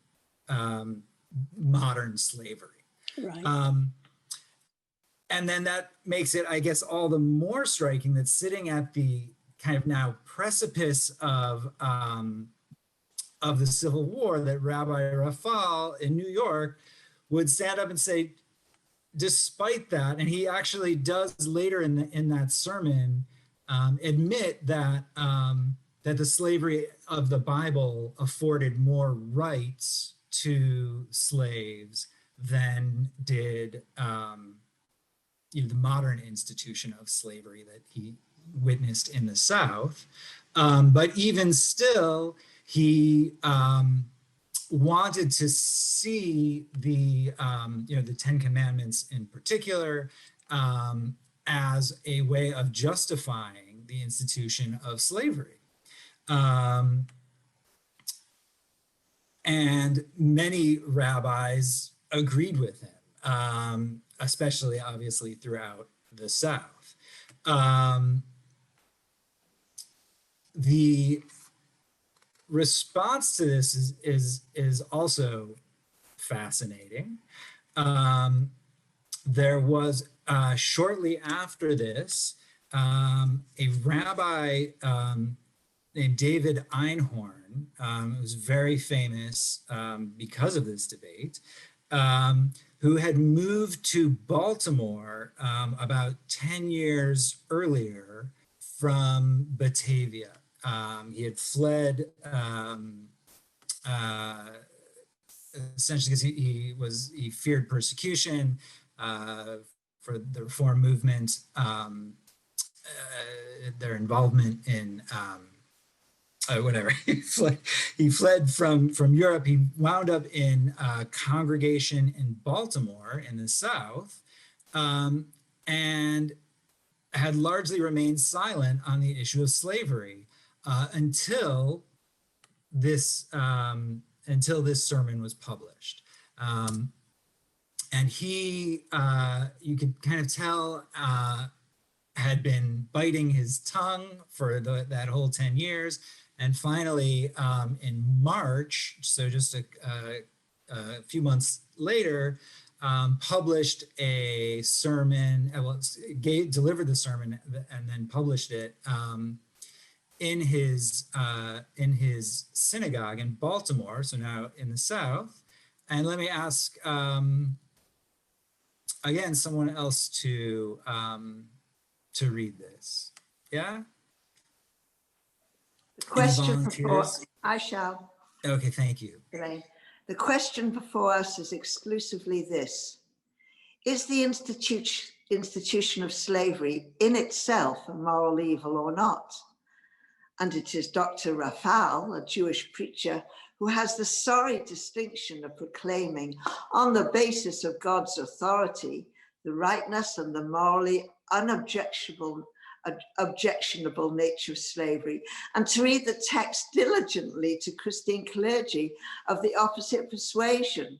modern slavery. Right. And then that makes it, I guess, all the more striking that sitting at the kind of now precipice of the Civil War, that Rabbi Rafal in New York would stand up and say, despite that, and he actually does later in that sermon admit that that the slavery of the Bible afforded more rights to slaves than did the modern institution of slavery that he witnessed in the South. But even still, he wanted to see the Ten Commandments in particular as a way of justifying the institution of slavery. And many rabbis agreed with him, especially obviously throughout the South. The response to this is also fascinating. There was shortly after this a rabbi named David Einhorn, who was very famous because of this debate, who had moved to Baltimore about 10 years earlier from Batavia. He had fled essentially because he feared persecution for the Reform movement, their involvement in whatever. He fled from Europe. He wound up in a congregation in Baltimore in the South, and had largely remained silent on the issue of slavery until this sermon was published. And he, you could kind of tell, had been biting his tongue for that whole 10 years. And finally, in March, so just a few months later, published a sermon, delivered the sermon and then published it in his synagogue in Baltimore, so now in the South. And let me ask, again, someone else to read this. Yeah? The question before, volunteers? I shall. Okay, thank you. Elaine. The question before us is exclusively this: is the institution of slavery in itself a moral evil or not? And it is Dr. Raphael, a Jewish preacher, who has the sorry distinction of proclaiming, on the basis of God's authority, the rightness and the morally unobjectionable nature of slavery, and to read the text diligently to Christian clergy of the opposite persuasion.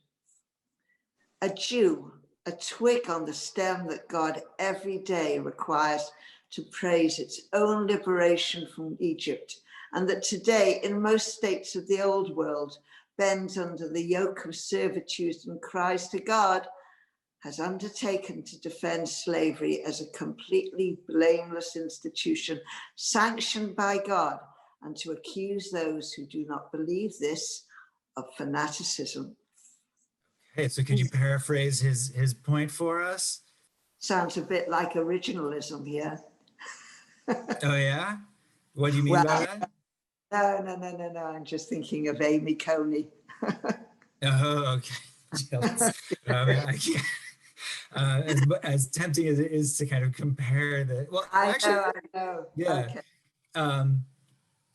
A Jew, a twig on the stem that God every day requires to praise its own liberation from Egypt, and that today in most states of the old world bends under the yoke of servitude and cries to God, has undertaken to defend slavery as a completely blameless institution sanctioned by God, and to accuse those who do not believe this of fanaticism. Okay, so could you paraphrase his point for us? Sounds a bit like originalism here. Oh yeah? What do you mean by that? No. I'm just thinking of Amy Coney. Oh, okay. I can't. As tempting as it is to kind of compare the, well, I actually, know. yeah. Okay.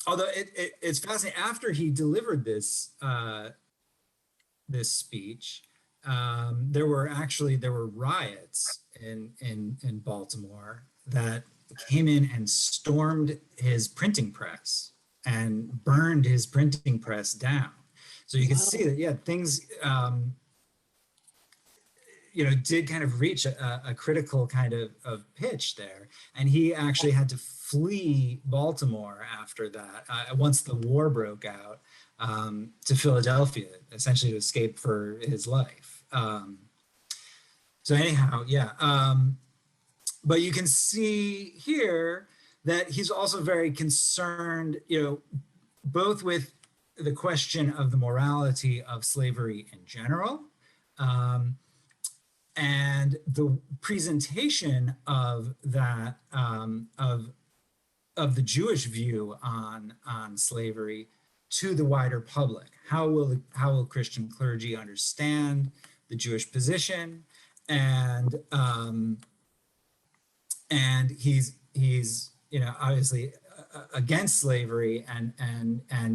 Although it's fascinating, after he delivered this speech, there were riots in Baltimore that came in and stormed his printing press and burned his printing press down. So you can see that, yeah, things did kind of reach a critical kind of pitch there. And he actually had to flee Baltimore after that, once the war broke out, to Philadelphia, essentially to escape for his life. So anyhow, yeah. But you can see here that he's also very concerned, both with the question of the morality of slavery in general, and the presentation of that, of the Jewish view on slavery to the wider public. How will Christian clergy understand the Jewish position? And he's obviously against slavery, and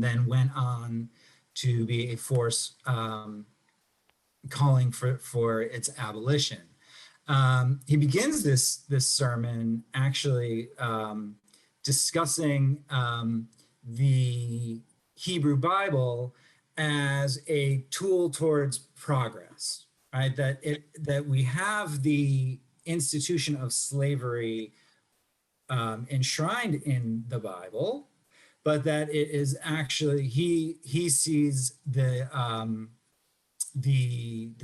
then went on to be a force calling for its abolition. He begins this sermon actually discussing the Hebrew Bible as a tool towards progress, right? That we have the institution of slavery enshrined in the Bible, but that it is actually, he sees the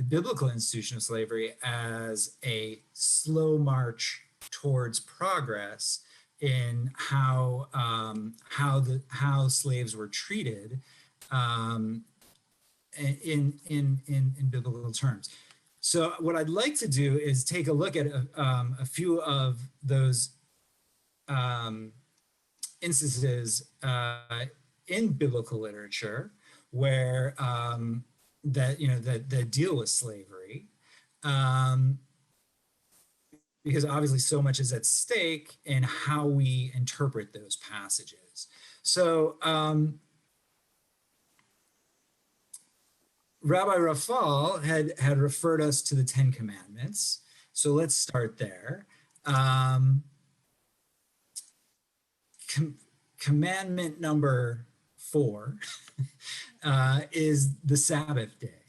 biblical institution of slavery as a slow march towards progress in how slaves were treated in biblical terms. So what I'd like to do is take a look at a few of those instances in biblical literature where that deal with slavery, because obviously so much is at stake in how we interpret those passages. So Rabbi Raphael had referred us to the Ten Commandments. So let's start there. commandment number 4 is the Sabbath day,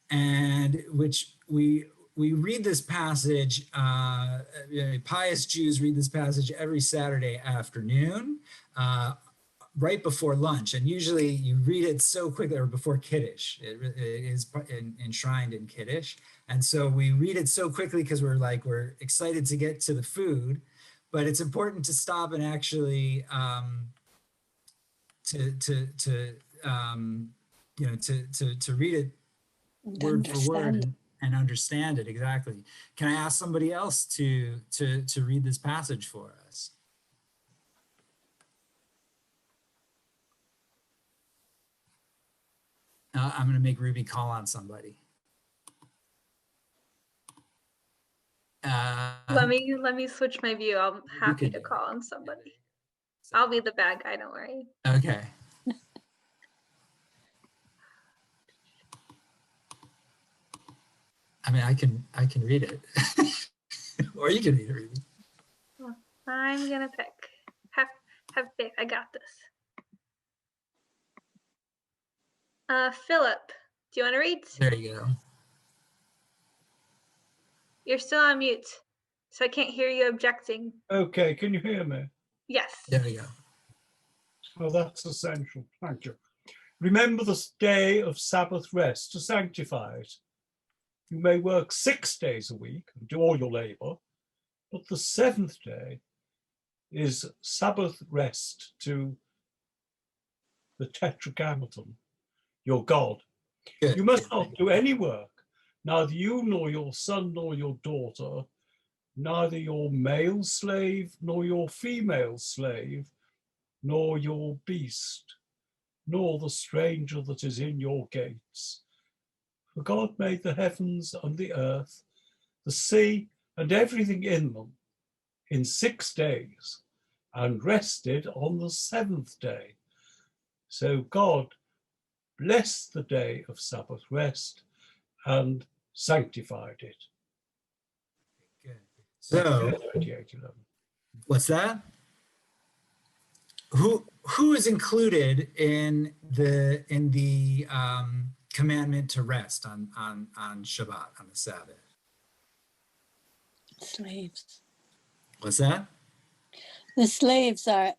and which we read this passage, pious Jews read this passage every Saturday afternoon, right before lunch. And usually you read it so quickly, or before Kiddush. It is enshrined in Kiddush. And so we read it so quickly because we're excited to get to the food, but it's important to stop and actually to read it word for word and understand it exactly. Can I ask somebody else to read this passage for us? I'm going to make Ruby call on somebody. Let me switch my view. I'm happy to call on somebody. I'll be the bad guy, don't worry. Okay. I mean, I can read it, or you can read it, Ruby. Well, I'm gonna pick. Have faith. I got this. Philip, do you want to read? There you go. You're still on mute, so I can't hear you objecting. Okay, can you hear me? Yes. There we go. Well, that's essential. Thank you. Remember the day of Sabbath rest to sanctify it. You may work 6 days a week and do all your labor, but the 7th day is Sabbath rest to the Tetragrammaton, your God. Good. You must not do any work, neither you nor your son nor your daughter, neither your male slave nor your female slave, nor your beast, nor the stranger that is in your gates. For God made the heavens and the earth, the sea and everything in them in 6 days, and rested on the 7th day. So God blessed the day of Sabbath rest and sanctified it. Good. So, what's that? Who is included in the commandment to rest on Shabbat, on the Sabbath? Slaves. What's that? The slaves have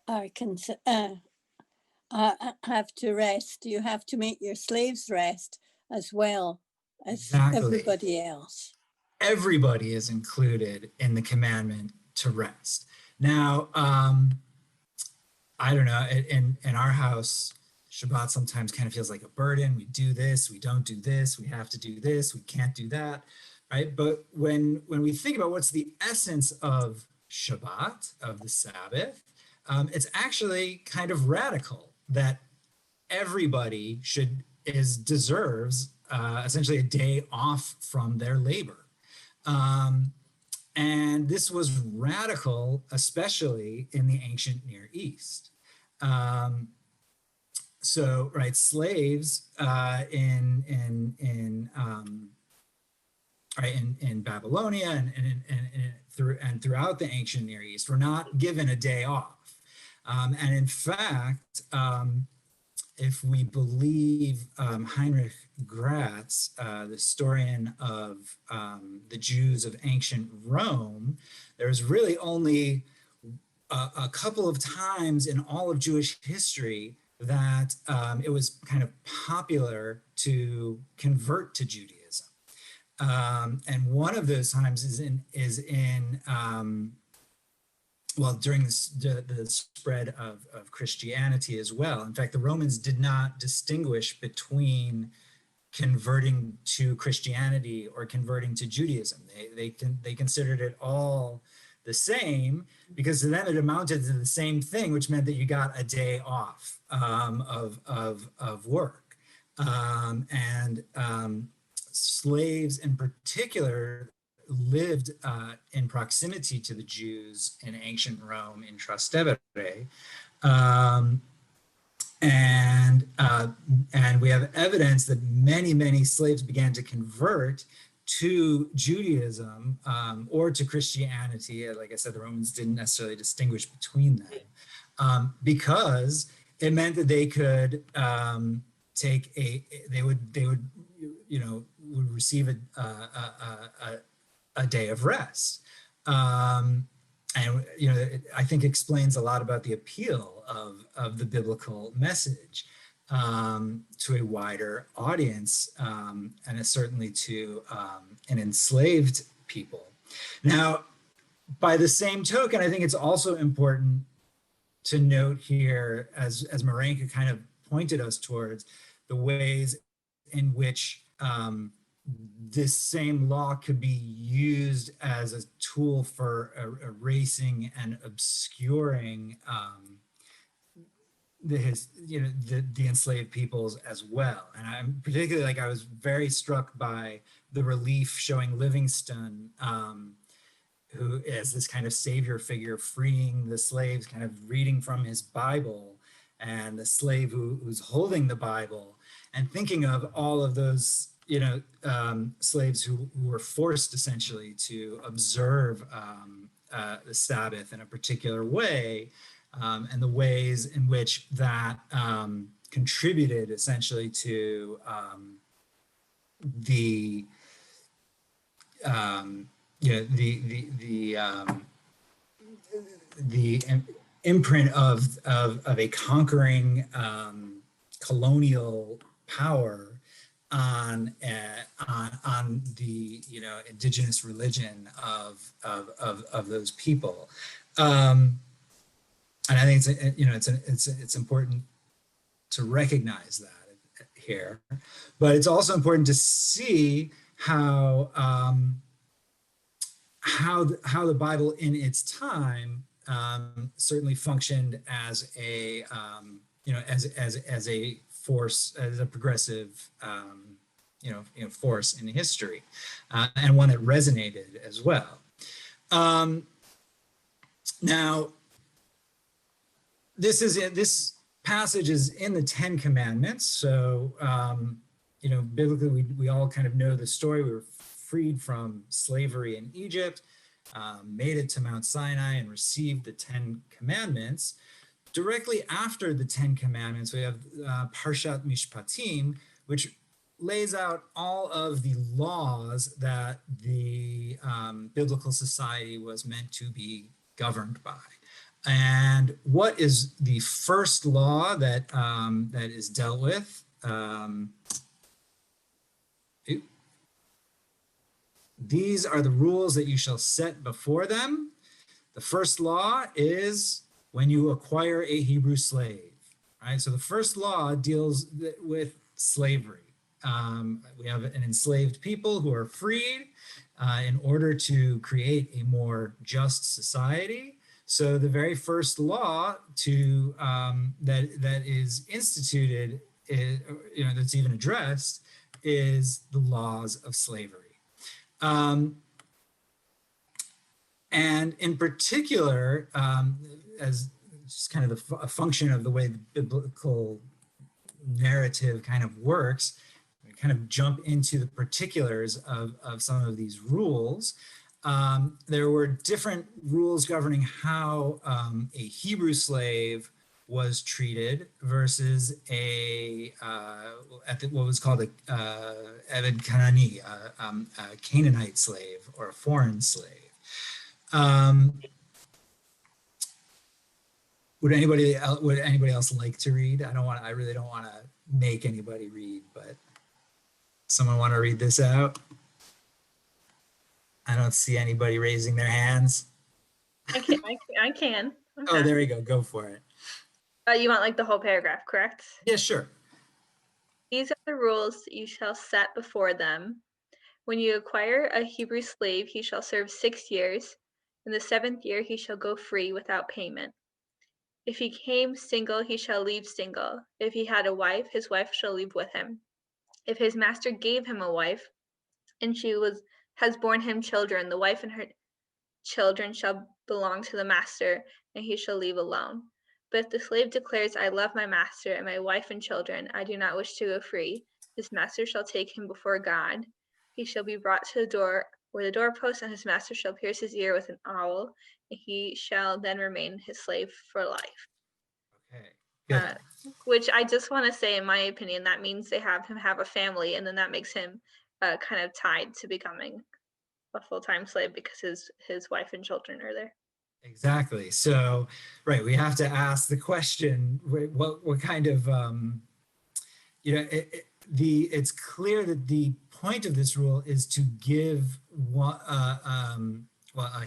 to rest. You have to make your slaves rest as well as everybody else. Everybody is included in the commandment to rest. Now, I don't know, in our house, Shabbat sometimes kind of feels like a burden. We do this, we don't do this, we have to do this, we can't do that, right? But when we think about what's the essence of Shabbat, of the Sabbath, it's actually kind of radical that everybody deserves essentially a day off from their labor. And this was radical, especially in the ancient Near East. So, right, slaves in Babylonia and throughout the ancient Near East were not given a day off. And in fact, if we believe Heinrich Gratz, the historian of the Jews of ancient Rome, there's really only a couple of times in all of Jewish history that it was kind of popular to convert to Judaism. And one of those times is in during the spread of Christianity as well. In fact, the Romans did not distinguish between converting to Christianity or converting to Judaism. They considered it all the same, because to them it amounted to the same thing, which meant that you got a day off of work. And slaves in particular lived in proximity to the Jews in ancient Rome in Trastevere. And we have evidence that many slaves began to convert to Judaism or to Christianity. Like I said, the Romans didn't necessarily distinguish between them. because it meant that they could would receive a day of rest. And I think explains a lot about the appeal of the biblical message to a wider audience, and certainly to an enslaved people. Now, by the same token, I think it's also important to note here, as Marenka kind of pointed us towards, the ways in which this same law could be used as a tool for erasing and obscuring the enslaved peoples as well. And I'm particularly, I was very struck by the relief showing Livingstone, who is this kind of savior figure freeing the slaves, kind of reading from his Bible, and the slave who's holding the Bible, and thinking of all of those slaves who were forced essentially to observe the Sabbath in a particular way, and the ways in which that contributed essentially to the imprint of a conquering colonial power on the indigenous religion of those people, and I think it's important to recognize that here, but it's also important to see how the Bible in its time certainly functioned as a as a force, as a progressive force in history, and one that resonated as well. Now, this passage is in the Ten Commandments, so biblically we all kind of know the story. We were freed from slavery in Egypt, made it to Mount Sinai, and received the Ten Commandments. Directly after the Ten Commandments, we have Parshat Mishpatim, which lays out all of the laws that the biblical society was meant to be governed by. And what is the first law that that is dealt with? These are the rules that you shall set before them. The first law is when you acquire a Hebrew slave, right? So the first law deals with slavery. We have an enslaved people who are freed in order to create a more just society. So the very first law to that is instituted, that's even addressed, is the laws of slavery. And in particular, as just kind of a function of the way the biblical narrative kind of works, we kind of jump into the particulars of some of these rules. There were different rules governing how a Hebrew slave was treated versus what was called a Eved Kanani, a Canaanite slave or a foreign slave. Would anybody else like to read? I really don't want to make anybody read, but someone want to read this out? I don't see anybody raising their hands. I can. Oh, there you go. Go for it. You want the whole paragraph, correct? Yeah, sure. These are the rules you shall set before them. When you acquire a Hebrew slave, he shall serve 6 years. In the 7th year, he shall go free without payment. If he came single, he shall leave single. If he had a wife, his wife shall leave with him. If his master gave him a wife, and she has borne him children, the wife and her children shall belong to the master, and he shall leave alone. But if the slave declares, I love my master and my wife and children, I do not wish to go free, his master shall take him before God. He shall be brought to the door or the doorpost, and his master shall pierce his ear with an awl, and he shall then remain his slave for life. Okay, good. Which I just want to say, in my opinion, that means they have him have a family, and then that makes him kind of tied to becoming a full-time slave because his wife and children are there. Exactly. So, right, we have to ask the question: what kind of it's clear that the point of this rule is to give a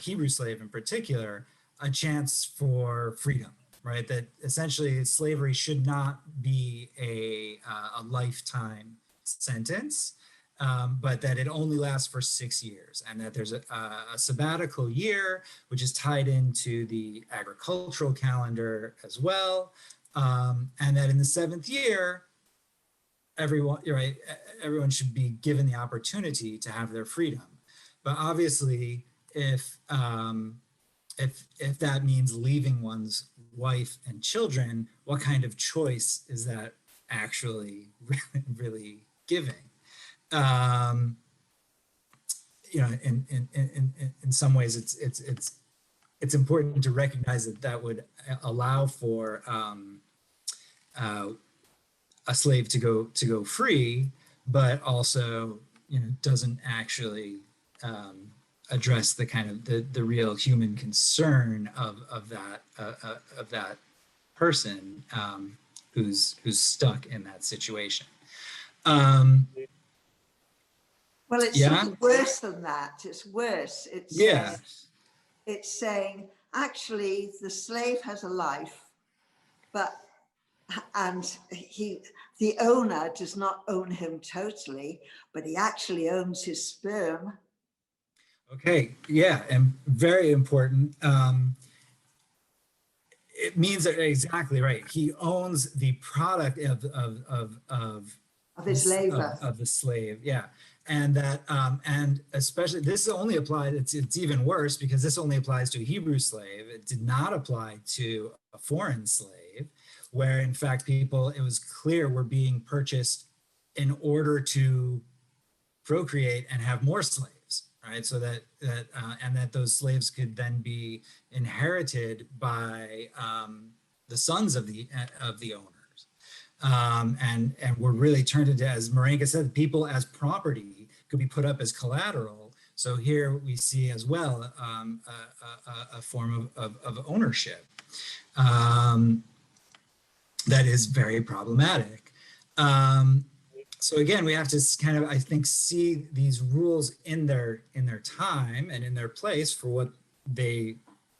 Hebrew slave in particular a chance for freedom, right? That essentially slavery should not be a lifetime sentence, but that it only lasts for 6 years, and that there's a sabbatical year, which is tied into the agricultural calendar as well, and that in the 7th year, everyone should be given the opportunity to have their freedom. But obviously, if that means leaving one's wife and children, what kind of choice is that actually really giving? In some ways, it's important to recognize that would allow for a slave to go free, but also doesn't actually address the kind of the real human concern of that person who's stuck in that situation. Well, it's sort of worse than that. It's worse. It's saying actually the slave has a life, and the owner does not own him totally, but he actually owns his sperm. Okay, yeah, and very important. It means that exactly right. He owns the product of his labor, of the slave. Yeah, and that and especially this only applies. It's even worse because this only applies to a Hebrew slave. It did not apply to a foreign slave, where in fact it was clear were being purchased in order to procreate and have more slaves, right? So that those slaves could then be inherited by the sons of the owners, and were really turned into, as Marenka said, people as property could be put up as collateral. So here we see as well a form of ownership that is very problematic. So again, we have to kind of, I think, see these rules in their time and in their place for what they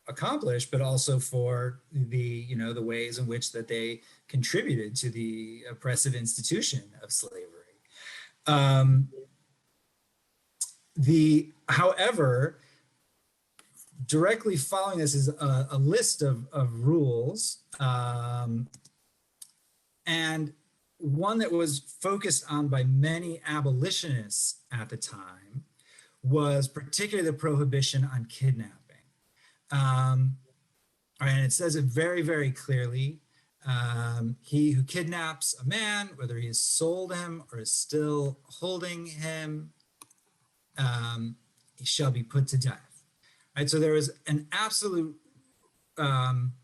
accomplish, but also for the ways in which that they contributed to the oppressive institution of slavery. However, directly following this is a list of rules, and one that was focused on by many abolitionists at the time was particularly the prohibition on kidnapping. And it says it very, very clearly. He who kidnaps a man, whether he has sold him or is still holding him, he shall be put to death. Right? So there was an absolute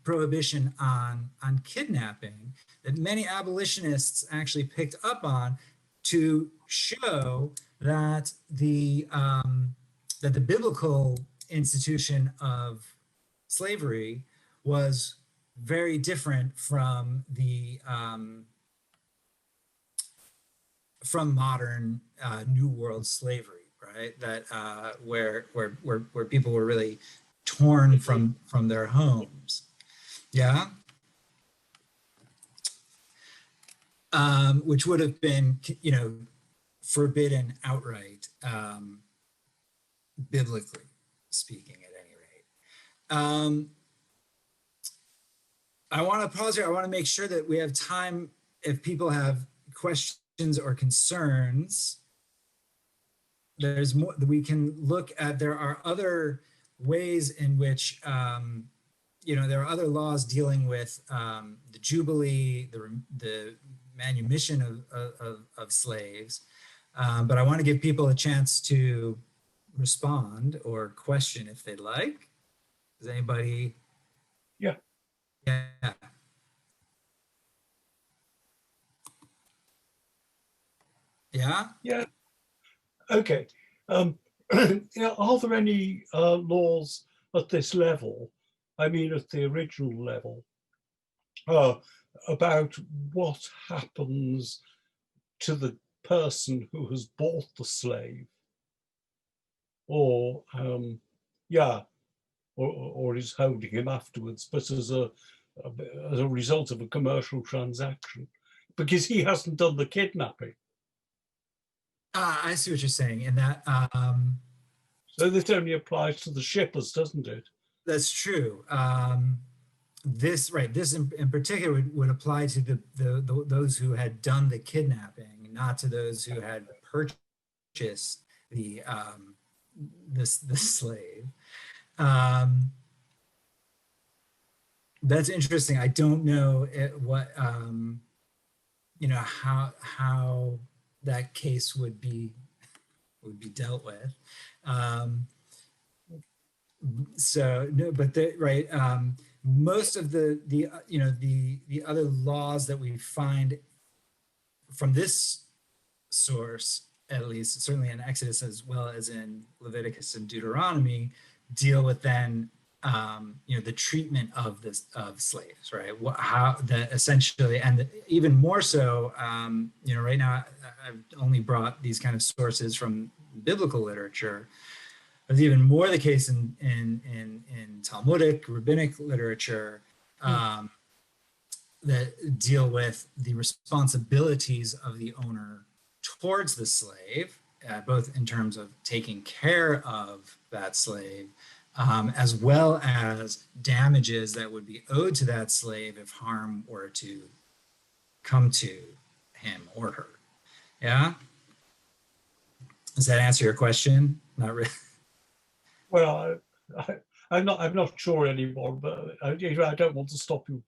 prohibition on kidnapping that many abolitionists actually picked up on to show that the biblical institution of slavery was very different from the from modern New World slavery, right? That where people were really torn from their homes. Yeah. Which would have been, forbidden outright, biblically speaking, at any rate. I want to pause here. I want to make sure that we have time if people have questions or concerns. There's more that we can look at. There are other ways in which there are other laws dealing with the Jubilee, the manumission of slaves, but I want to give people a chance to respond or question if they'd like. Does anybody? Yeah. Yeah. Yeah? Yeah. Okay. Yeah, are there any laws at this level, I mean at the original level, about what happens to the person who has bought the slave? Or, yeah, or is holding him afterwards, but as a result of a commercial transaction, because he hasn't done the kidnapping. I see what you're saying. In that, so this only applies to the shippers, doesn't it? that's true. This in particular would apply to those who had done the kidnapping, not to those who had purchased the slave. That's interesting. I don't know how that case would be dealt with. So no, but most of the other laws that we find from this source, at least certainly in Exodus as well as in Leviticus and Deuteronomy, deal with then the treatment of slaves, right? How that essentially, and even more so, right now I've only brought these kind of sources from biblical literature. It's even more the case in Talmudic, rabbinic literature that deal with the responsibilities of the owner towards the slave, both in terms of taking care of that slave, as well as damages that would be owed to that slave if harm were to come to him or her. Yeah? Does that answer your question? Not really. Well, I'm not sure anymore, but I don't want to stop you.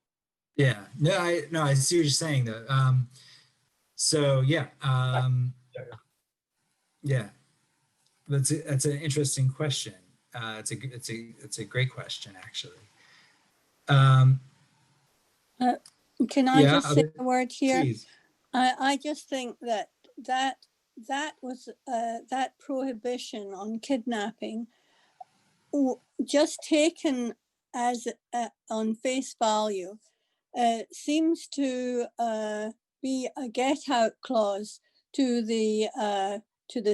Yeah, I see what you're saying though. So yeah, yeah, that's an interesting question. It's a great question actually. Can I just say a word here? Please. I just think that was that prohibition on kidnapping, just taken as on face value, seems to be a get-out clause to the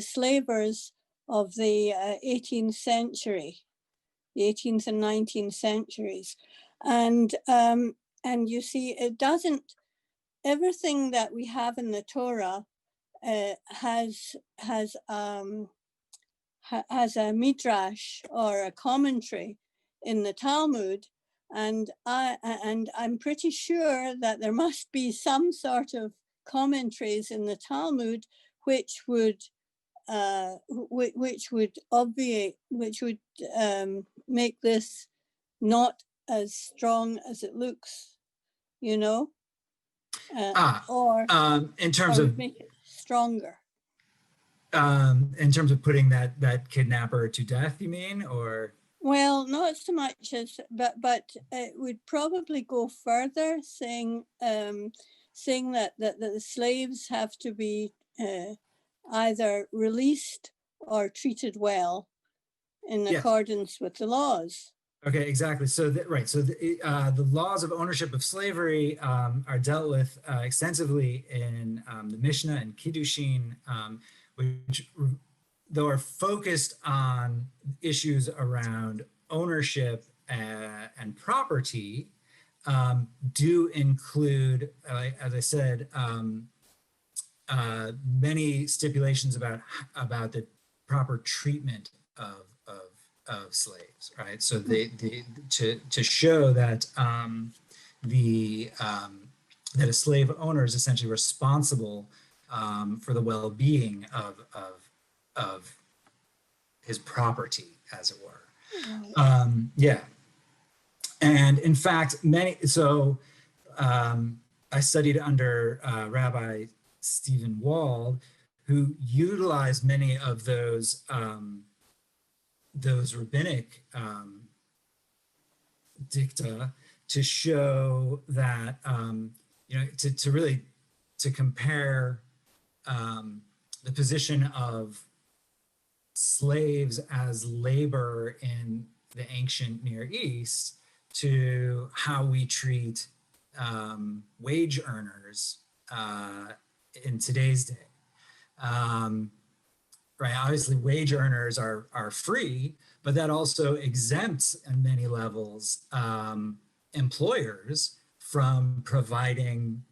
slavers of the 18th century, the 18th and 19th centuries, and you see, it doesn't. Everything that we have in the Torah has a midrash or a commentary in the Talmud, and I'm pretty sure that there must be some sort of commentaries in the Talmud which would obviate, which would make this not as strong as it looks, or in terms of make it stronger. In terms of putting that kidnapper to death, you mean, or? Well, not so much as, but it would probably go further, saying that the slaves have to be either released or treated well in accordance with the laws. Okay, exactly. So the laws of ownership of slavery are dealt with extensively in the Mishnah and Kiddushin, which, though are focused on issues around ownership and property, do include, as I said, many stipulations about the proper treatment of slaves, right? So to show that that a slave owner is essentially responsible for the well-being of his property, as it were. Yeah, and in fact, I studied under Rabbi Stephen Wald, who utilized many of those rabbinic dicta to show that to compare the position of slaves as labor in the ancient Near East to how we treat wage earners in today's day. Right, obviously wage earners are free, but that also exempts on many levels employers from providing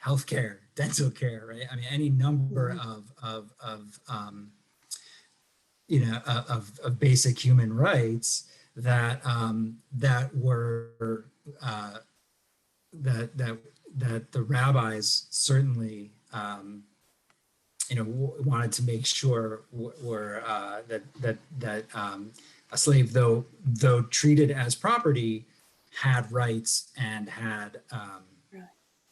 healthcare, dental care, right? I mean, any number of basic human rights that that the rabbis certainly wanted to make sure were that a slave, though treated as property, had rights and had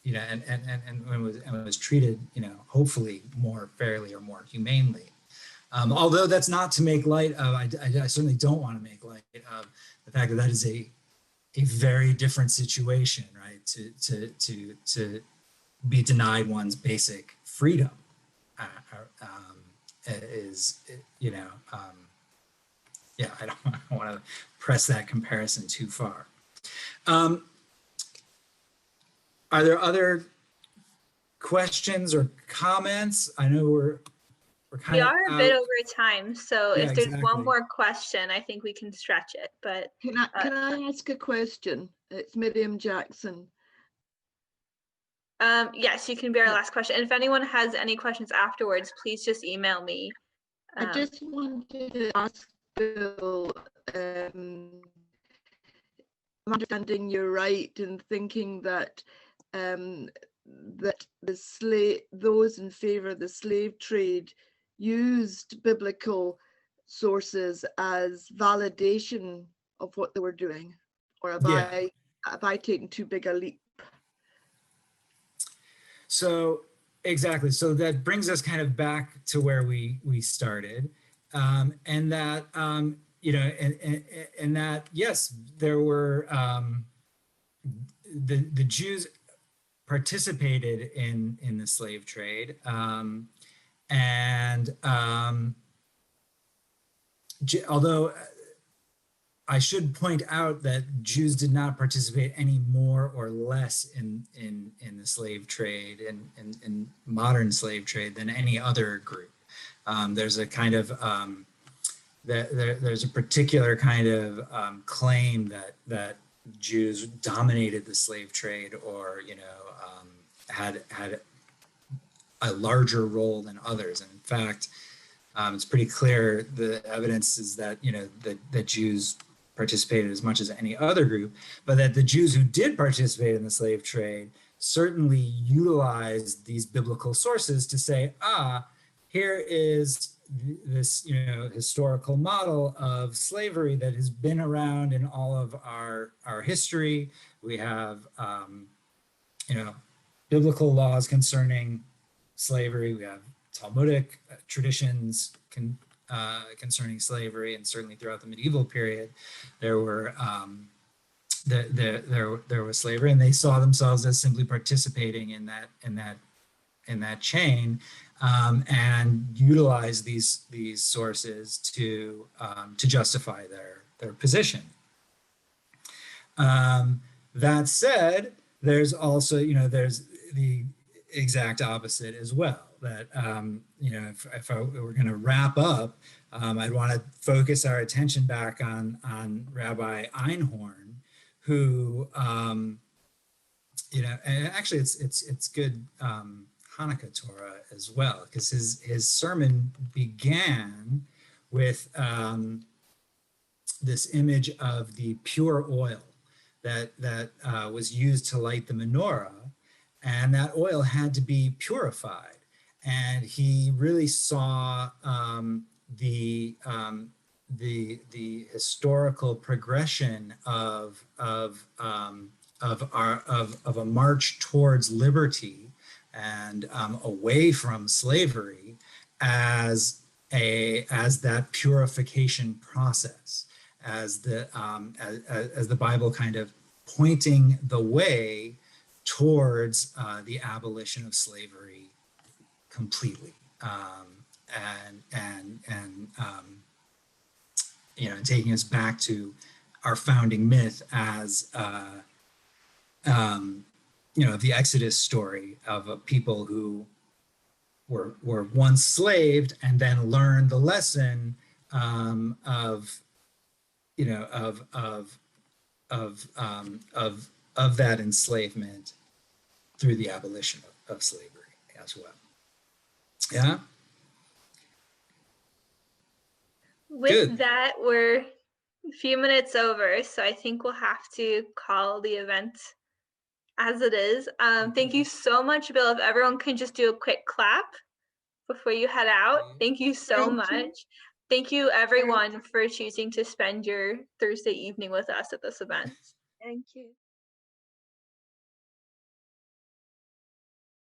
and was treated hopefully more fairly or more humanely. Although that's not to make light of, I certainly don't want to make light of the fact that is a very different situation, right? To be denied one's basic freedom I don't want to press that comparison too far. Are there other questions or comments? I know we're kind of a bit over time, so if there's exactly. one more question, I think we can stretch it. But can I ask a question? It's Miriam Jackson. Yes, you can be our last question. And if anyone has any questions afterwards, please just email me. I just wanted to ask Bill, I'm understanding you're right in thinking that that those in favor of the slave trade used biblical sources as validation of what they were doing, or have I taken too big a leap? So exactly. So that brings us kind of back to where we started, and that and that yes, there were the Jews participated in the slave trade, and although I should point out that Jews did not participate any more or less in the slave trade and in modern slave trade than any other group. There's a kind of there's a particular kind of claim that Jews dominated the slave trade, or had a larger role than others. And in fact, it's pretty clear, the evidence is that that Jews participated as much as any other group, but that the Jews who did participate in the slave trade certainly utilized these biblical sources to say, here is this historical model of slavery that has been around in all of our history. We have biblical laws concerning slavery. We have Talmudic traditions concerning slavery, and certainly throughout the medieval period, there were there was slavery, and they saw themselves as simply participating in that chain, and utilize these sources to justify their position. That said, there's also there's the exact opposite as well. That if I were going to wrap up, I'd want to focus our attention back on Rabbi Einhorn, who and actually it's good Hanukkah Torah as well, because his sermon began with this image of the pure oil that was used to light the menorah, and that oil had to be purified. And he really saw the historical progression of a march towards liberty and away from slavery as that purification process, as the Bible kind of pointing the way towards the abolition of slavery completely. you know, taking us back to our founding myth as you know, the Exodus story of a people who were once slaved and then learned the lesson of, you know, of that enslavement through the abolition of slavery as well. Yeah. With Good. that, we're a few minutes over, so I think we'll have to call the event as it is. Thank you so much, Bill. If everyone can just do a quick clap before you head out. Thank you so much. Thank you, everyone, for choosing to spend your Thursday evening with us at this event. Thank you.